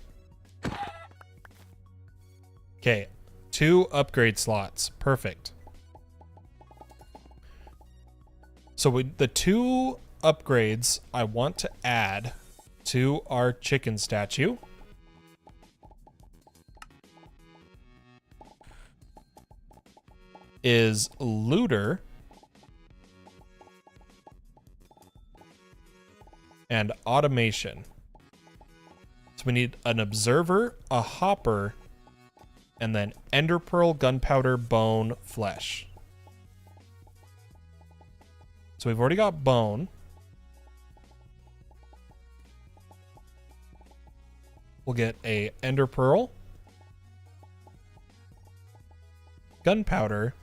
Okay, 2 upgrade slots. Perfect. So the 2 upgrades I want to add to our chicken statue is looter and automation. So we need an observer, a hopper, and then ender pearl, gunpowder, bone, flesh. So we've already got bone. We'll get a ender pearl, gunpowder,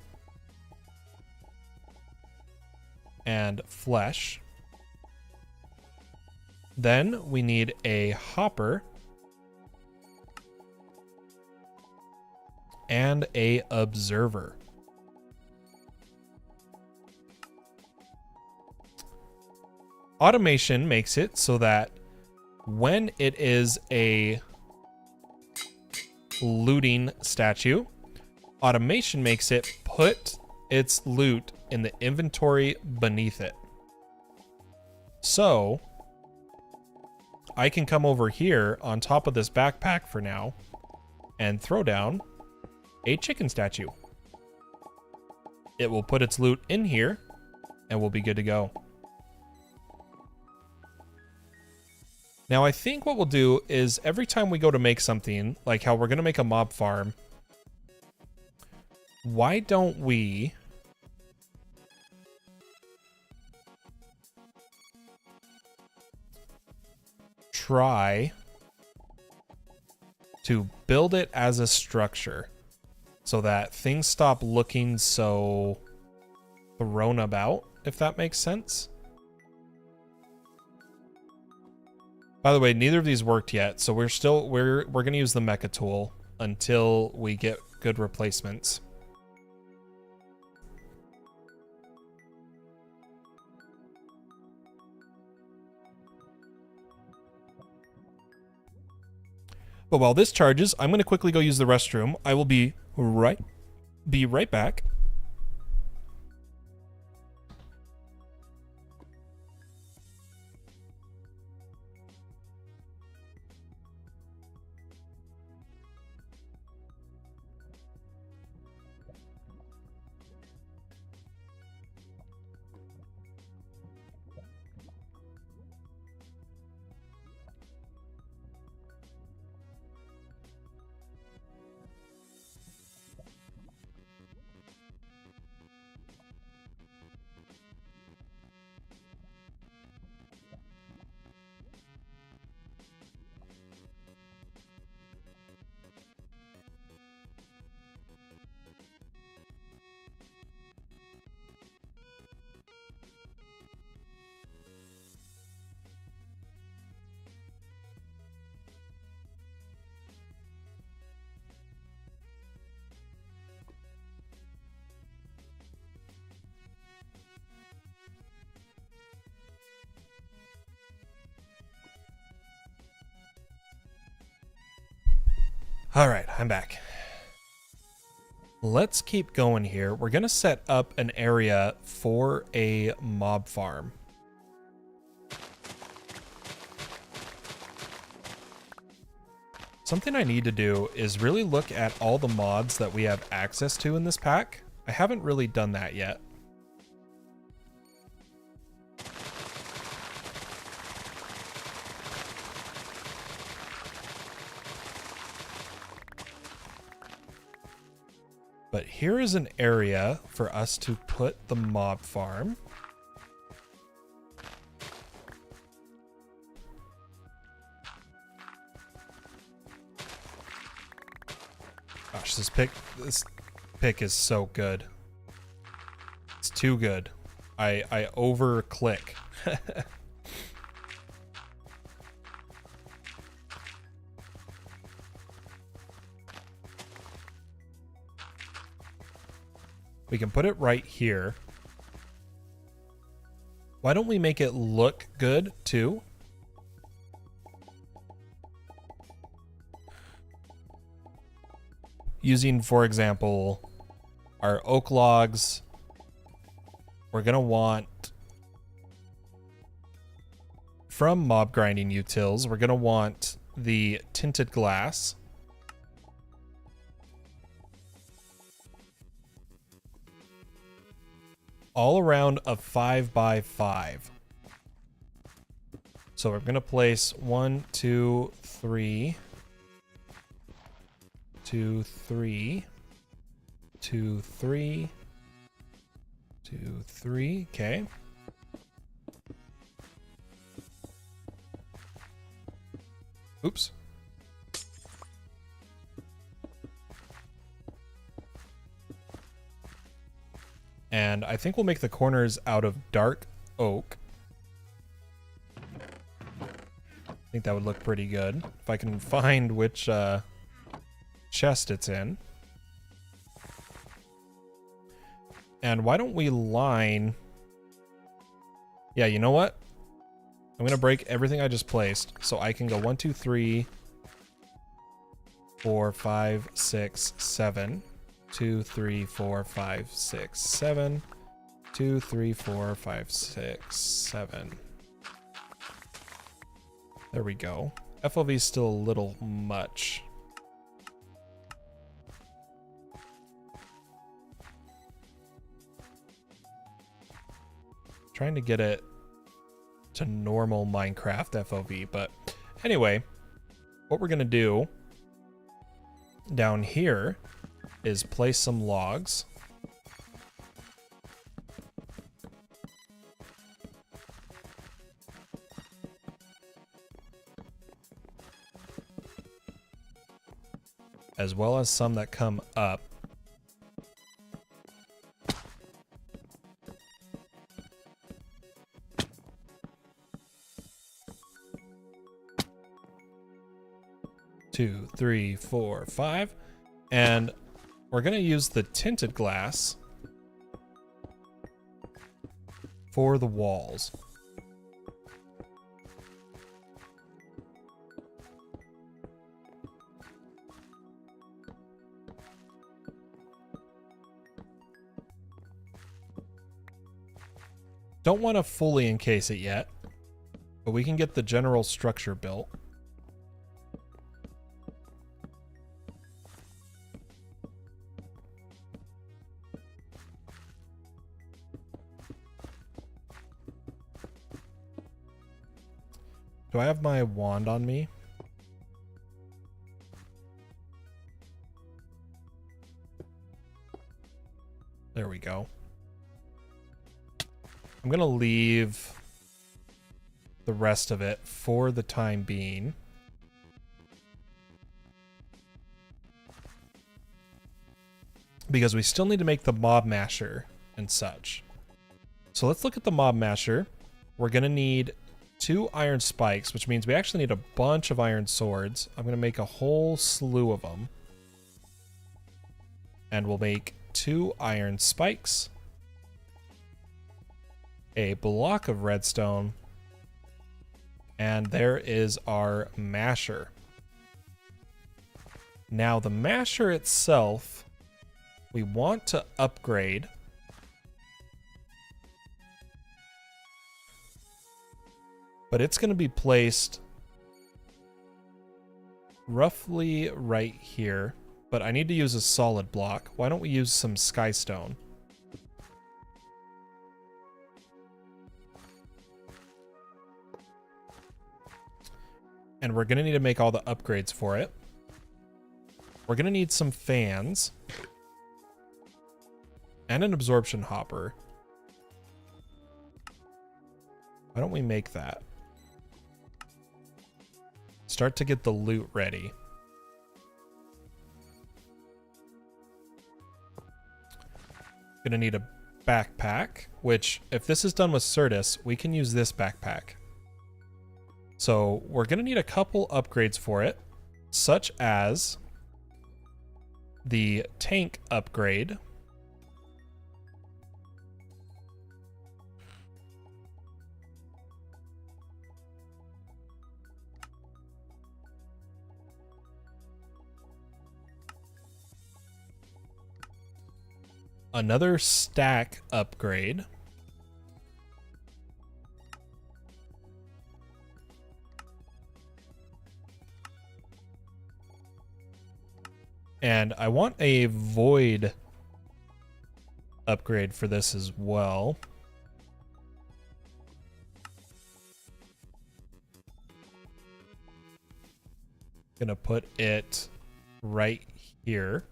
and flesh. Then we need a hopper and a observer. Automation makes it so that when it is a looting statue, automation makes it put its loot in the inventory beneath it. So I can come over here on top of this backpack for now and throw down a chicken statue. It will put its loot in here and we'll be good to go. Now I think what we'll do is every time we go to make something, like how we're going to make a mob farm, why don't we try to build it as a structure so that things stop looking so thrown about, if that makes sense. By the way, neither of these worked yet, so we're going to use the mecha tool until we get good replacements. But while this charges, I'm going to quickly go use the restroom. I will be right back. All right, I'm back. Let's keep going here. We're going to set up an area for a mob farm. Something I need to do is really look at all the mods that we have access to in this pack. I haven't really done that yet. But here is an area for us to put the mob farm. Gosh, this pick is so good. It's too good. I over click. We can put it right here. Why don't we make it look good too? Using, for example, our oak logs, we're going to want, from mob grinding utils, we're going to want the tinted glass. All around a 5x5. So we're going to place 1, 2, 3, 2, 3, 2, 3, 2, 3. Okay. Oops. And I think we'll make the corners out of dark oak. I think that would look pretty good. If I can find which chest it's in. And why don't we line... Yeah, you know what? I'm going to break everything I just placed so I can go 1, 2, 3, 4, 5, 6, 7. 2, 3, 4, 5, 6, 7. 2, 3, 4, 5, 6, 7. There we go. FOV is still a little much. Trying to get it to normal Minecraft FOV, but anyway, what we're gonna do down here is place some logs. As well as some that come up. Two, three, four, 5. And we're going to use the tinted glass for the walls. Don't want to fully encase it yet, but we can get the general structure built. Do I have my wand on me? There we go. I'm gonna leave the rest of it for the time being. Because we still need to make the mob masher and such. So let's look at the mob masher. We're gonna need 2 iron spikes, which means we actually need a bunch of iron swords. I'm going to make a whole slew of them. And we'll make 2 iron spikes, a block of redstone, and there is our masher. Now the masher itself, we want to upgrade. But it's going to be placed roughly right here. But I need to use a solid block. Why don't we use some skystone? And we're going to need to make all the upgrades for it. We're going to need some fans. And an absorption hopper. Why don't we make that? Start to get the loot ready. Gonna need a backpack, which if this is done with Certus, we can use this backpack. So we're gonna need a couple upgrades for it, such as the tank upgrade. Another stack upgrade. And I want a void upgrade for this as well. Gonna put it right here.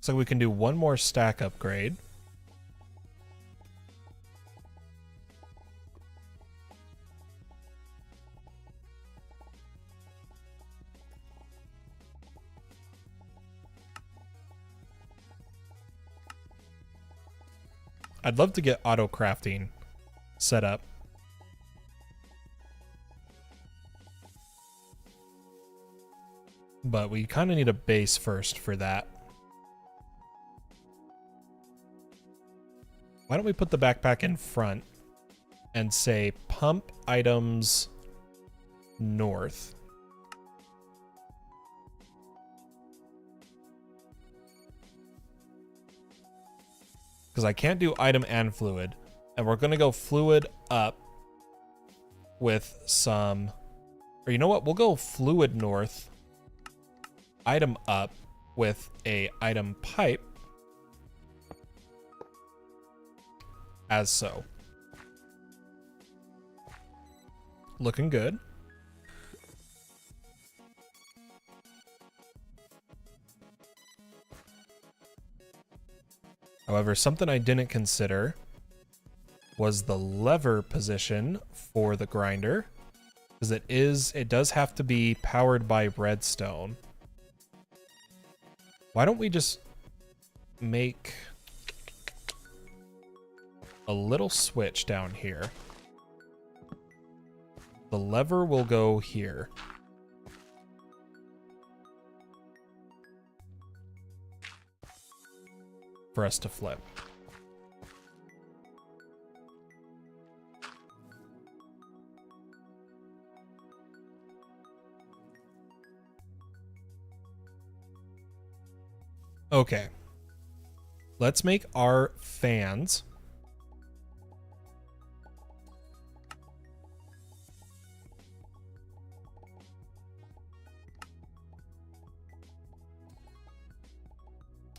So we can do one more stack upgrade. I'd love to get auto crafting set up. But we kind of need a base first for that. Why don't we put the backpack in front and say pump items north? Because I can't do item and fluid. And we're going to go fluid up with some... Or you know what? We'll go fluid north, item up with a item pipe. As so. Looking good. However, something I didn't consider was the lever position for the grinder, because it does have to be powered by redstone. Why don't we just make a little switch down here? The lever will go here. For us to flip. Okay. Let's make our fans.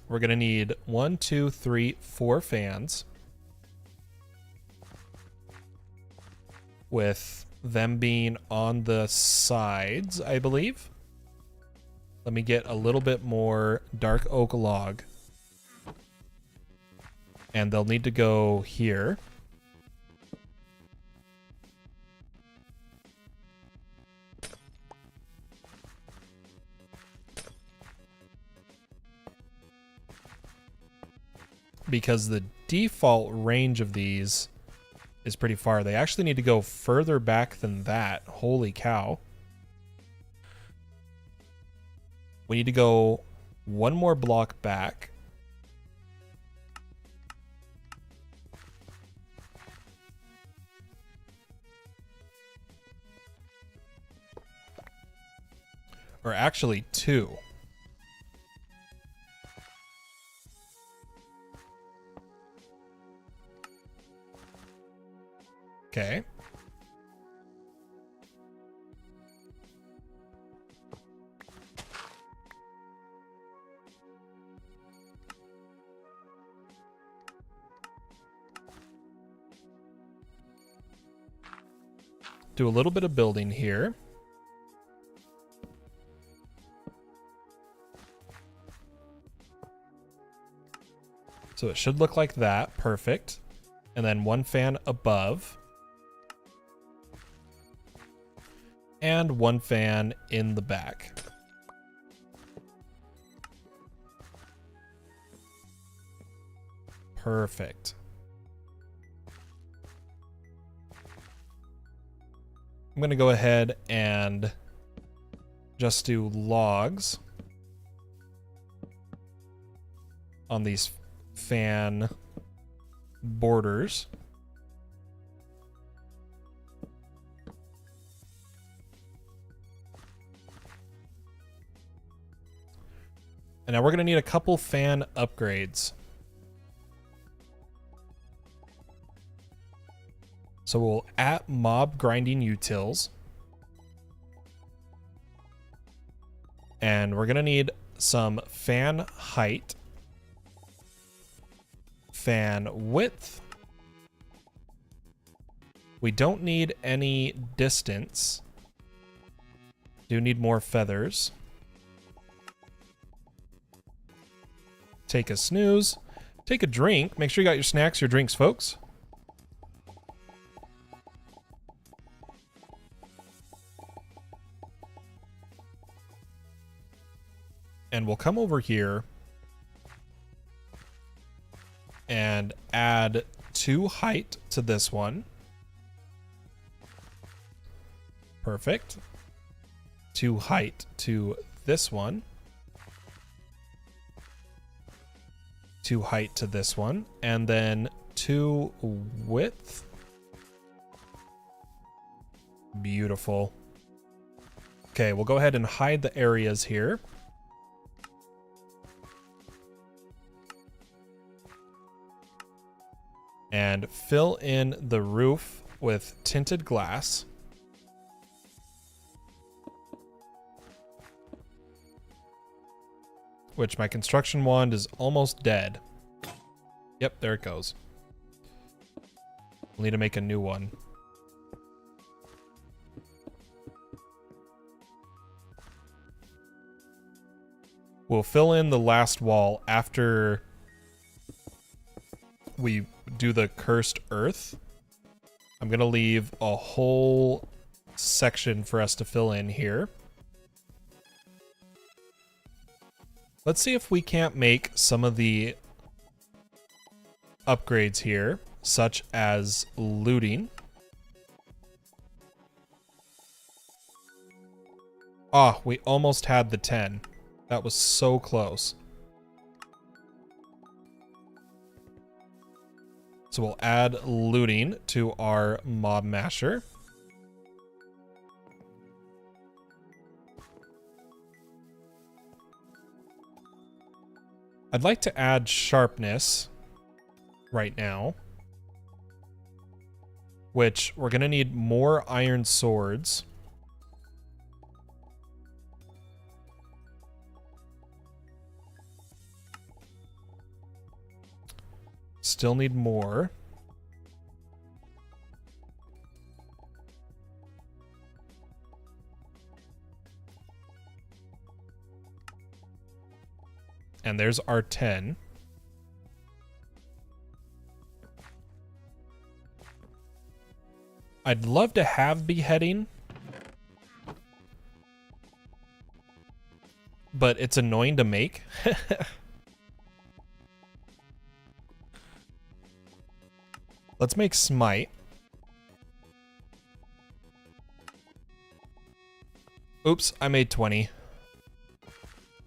We're going to need 1, 2, 3, 4 fans. With them being on the sides, I believe. Let me get a little bit more dark oak log. And they'll need to go here. Because the default range of these is pretty far. They actually need to go further back than that. Holy cow. We need to go one more block back Or actually 2. Okay. Do a little bit of building here. So it should look like that. Perfect. And then 1 fan above. And 1 fan in the back. Perfect. I'm going to go ahead and just do logs on these fan borders. And now we're going to need a couple fan upgrades. So we'll add mob grinding utils. And we're going to need some fan height, fan width. We don't need any distance. Do need more feathers. Take a snooze. Take a drink. Make sure you got your snacks, your drinks, folks. And we'll come over here and add 2 height to this one. Perfect. 2 height to this one. 2 height to this one. And then 2 width. Beautiful. Okay, we'll go ahead and hide the areas here. And fill in the roof with tinted glass. Which my construction wand is almost dead. Yep, there it goes. We'll need to make a new one. We'll fill in the last wall after we do the cursed earth. I'm gonna leave a whole section for us to fill in here. Let's see if we can't make some of the upgrades here, such as looting. Ah, we almost had the 10. That was so close. So we'll add looting to our mob masher. I'd like to add sharpness right now, which we're going to need more iron swords. Still need more. And there's our 10. I'd love to have beheading, but it's annoying to make. Let's make smite. Oops, I made 20.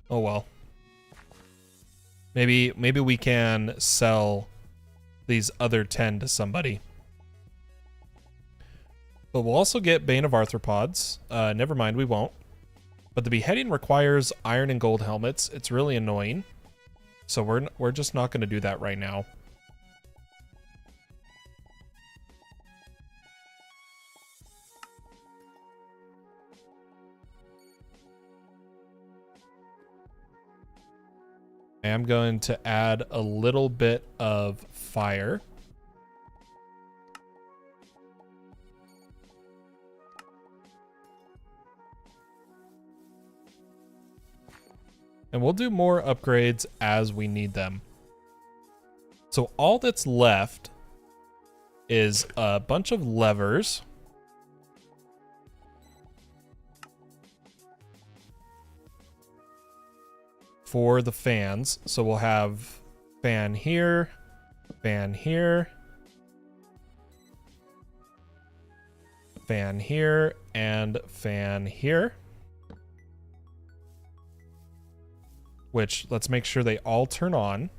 Oh well. Maybe we can sell these other 10 to somebody. But we'll also get Bane of Arthropods. Never mind, we won't. But the beheading requires iron and gold helmets. It's really annoying. So we're just not going to do that right now. I am going to add a little bit of fire. And we'll do more upgrades as we need them. So all that's left is a bunch of levers. For the fans. So we'll have fan here, fan here, fan here, and fan here. Which, let's make sure they all turn on.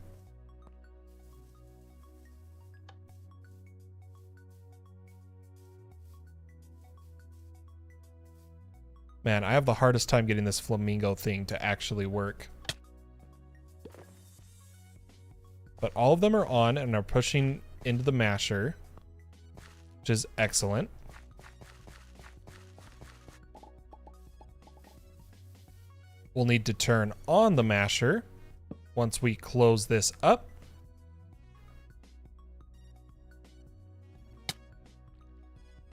Man, I have the hardest time getting this flamingo thing to actually work. But all of them are on and are pushing into the masher, which is excellent. We'll need to turn on the masher once we close this up.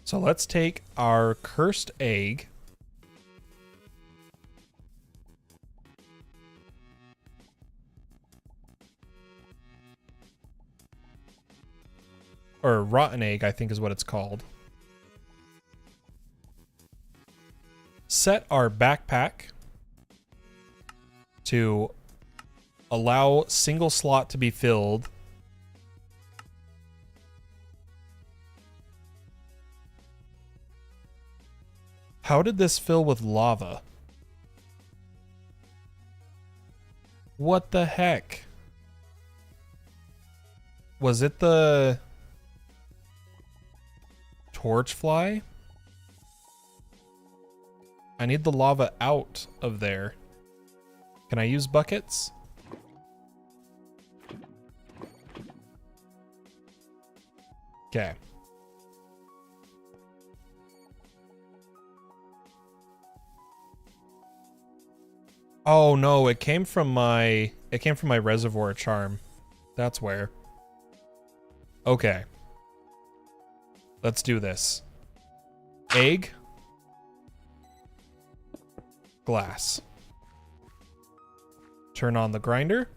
So let's take our cursed egg. Or rotten egg, I think is what it's called. Set our backpack to allow single slot to be filled. How did this fill with lava? What the heck? Was it the torch fly? I need the lava out of there. Can I use buckets? Okay. Oh no, it came from my reservoir charm. That's where. Okay. Let's do this. Egg. Glass. Turn on the grinder.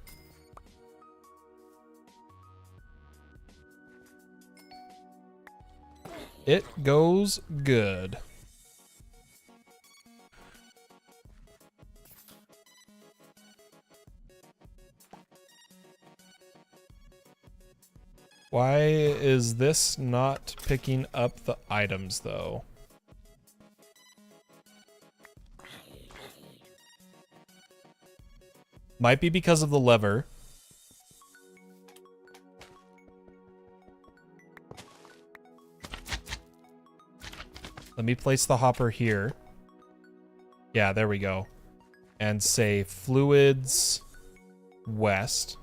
It goes good. Why is this not picking up the items though? Might be because of the lever. Let me place the hopper here. Yeah, there we go. And say fluids west.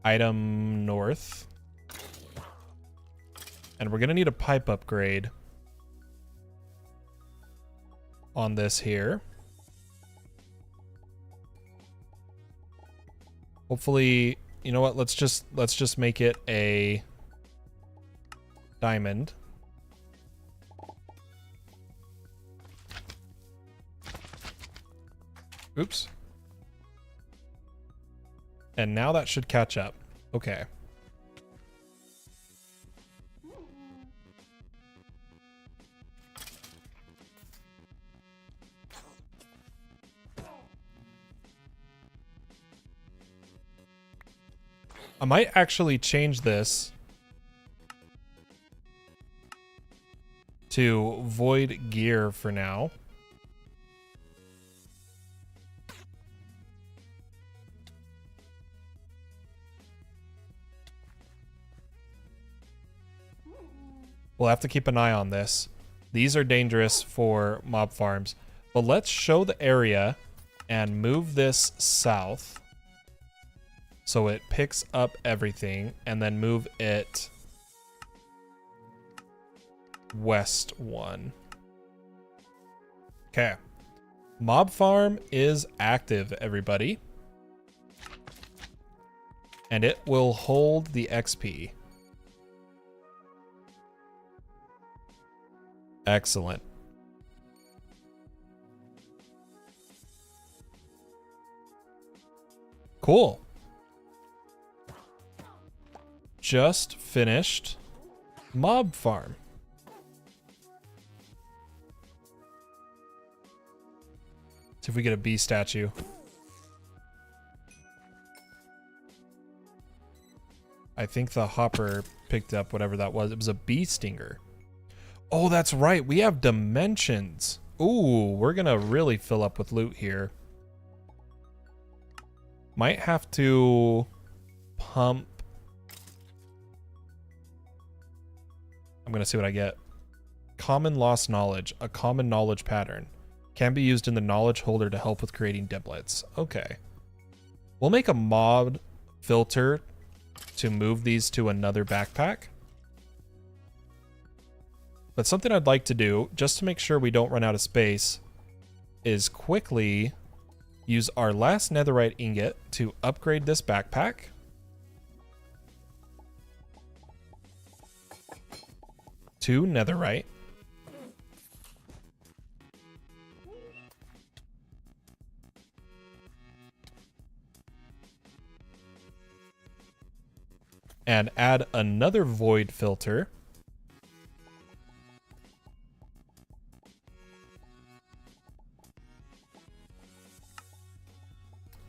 Item north. And we're going to need a pipe upgrade on this here. Hopefully, you know what? Let's just make it a diamond. Oops. And now that should catch up. Okay. I might actually change this to void gear for now. We'll have to keep an eye on this. These are dangerous for mob farms. But let's show the area and move this south so it picks up everything, and then move it west 1. Okay. Mob farm is active, everybody. And it will hold the XP. Excellent. Cool. Just finished mob farm. See if we get a bee statue. I think the hopper picked up whatever that was. It was a bee stinger. Oh, that's right. We have dimensions. Ooh, we're going to really fill up with loot here. Might have to pump. I'm going to see what I get. Common lost knowledge. A common knowledge pattern. Can be used in the knowledge holder to help with creating templates. Okay. We'll make a mod filter to move these to another backpack. But something I'd like to do, just to make sure we don't run out of space, is quickly use our last netherite ingot to upgrade this backpack. To netherite. And add another void filter.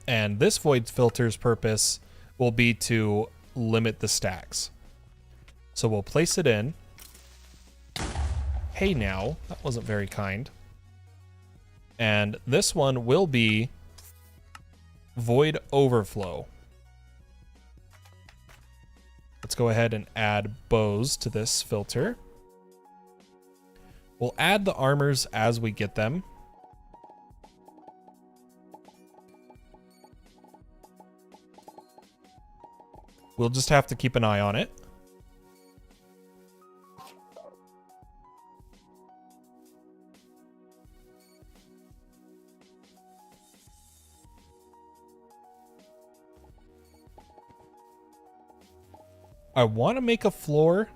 And this void filter's purpose will be to limit the stacks. So we'll place it in. Hey now, that wasn't very kind. And this one will be void overflow. Let's go ahead and add bows to this filter. We'll add the armors as we get them. We'll just have to keep an eye on it. I want to make a floor,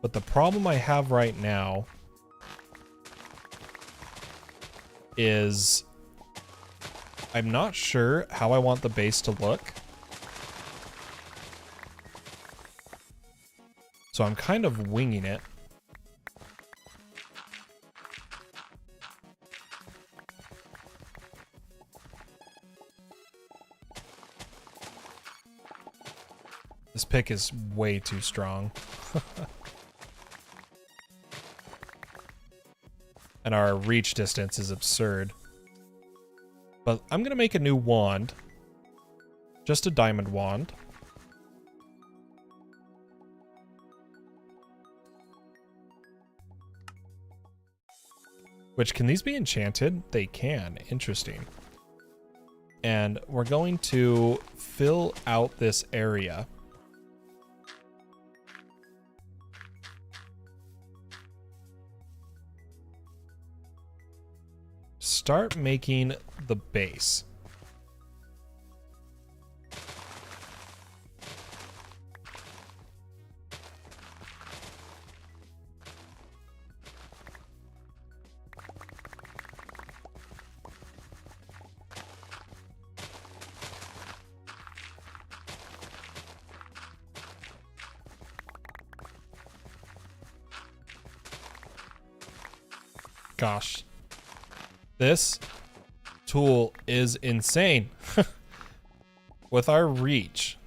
but the problem I have right now is I'm not sure how I want the base to look. So I'm kind of winging it. This pick is way too strong. And our reach distance is absurd. But I'm going to make a new wand. Just a diamond wand. Which, can these be enchanted? They can. Interesting. And we're going to fill out this area. Start making the base. Gosh. This tool is insane. With our reach.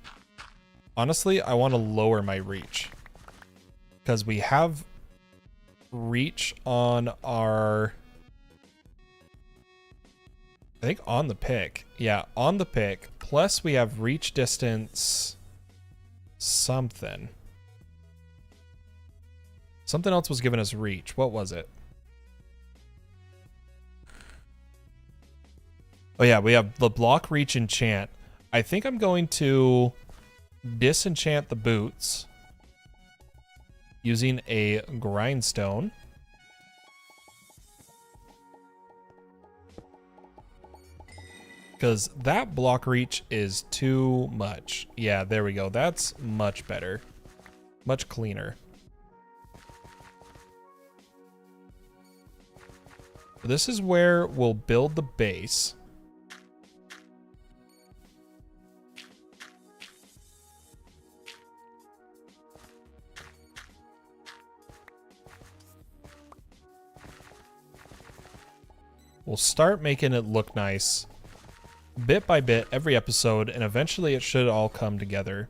Honestly, I want to lower my reach. Because we have reach on our... I think on the pick. Yeah, on the pick. Plus we have reach distance something. Something else was giving us reach. What was it? Oh yeah, we have the block reach enchant. I think I'm going to disenchant the boots using a grindstone. Because that block reach is too much. Yeah, there we go. That's much better. Much cleaner. This is where we'll build the base. We'll start making it look nice. Bit by bit, every episode, and eventually it should all come together.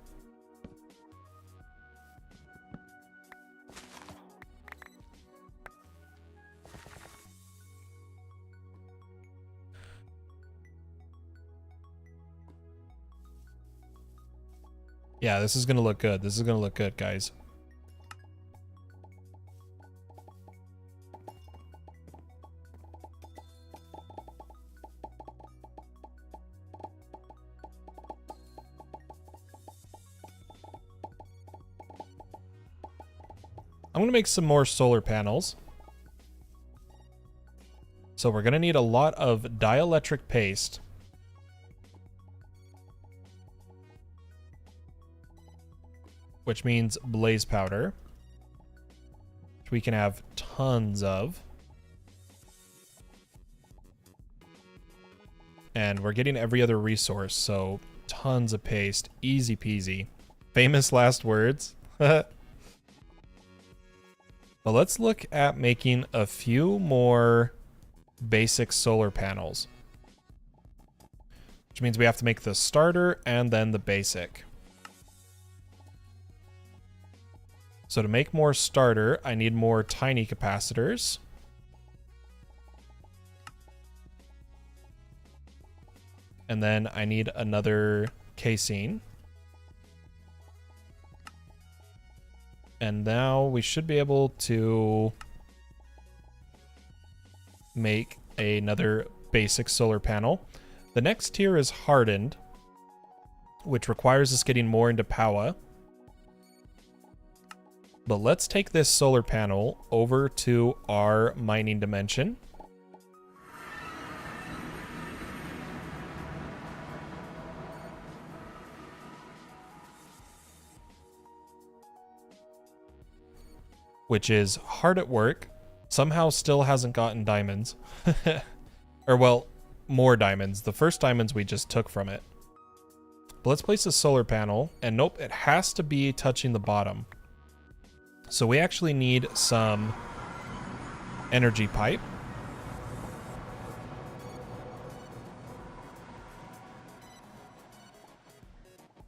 Yeah, this is gonna look good. This is gonna look good, guys. I'm going to make some more solar panels. So we're going to need a lot of dielectric paste. Which means blaze powder. Which we can have tons of. And we're getting every other resource, so tons of paste. Easy peasy. Famous last words. But let's look at making a few more basic solar panels. Which means we have to make the starter and then the basic. So to make more starter, I need more tiny capacitors. And then I need another casing. And now we should be able to make another basic solar panel. The next tier is hardened, which requires us getting more into power. But let's take this solar panel over to our mining dimension. Which is hard at work, somehow still hasn't gotten diamonds. Or well, more diamonds. The first diamonds we just took from it. But let's place a solar panel, and nope, it has to be touching the bottom. So we actually need some energy pipe.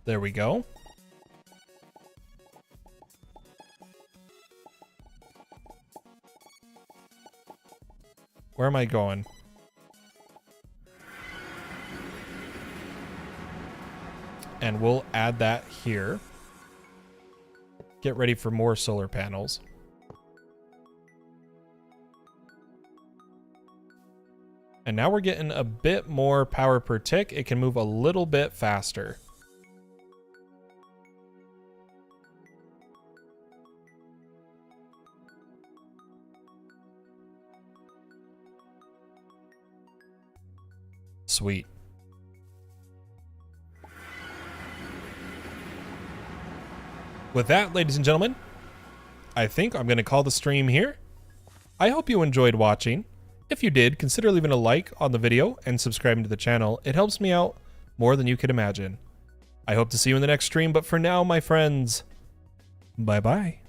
There we go. Where am I going? And we'll add that here. Get ready for more solar panels. And now we're getting a bit more power per tick. It can move a little bit faster. Sweet. With that, ladies and gentlemen, I think I'm going to call the stream here. I hope you enjoyed watching. If you did, consider leaving a like on the video and subscribing to the channel. It helps me out more than you could imagine. I hope to see you in the next stream, but for now, my friends, bye-bye.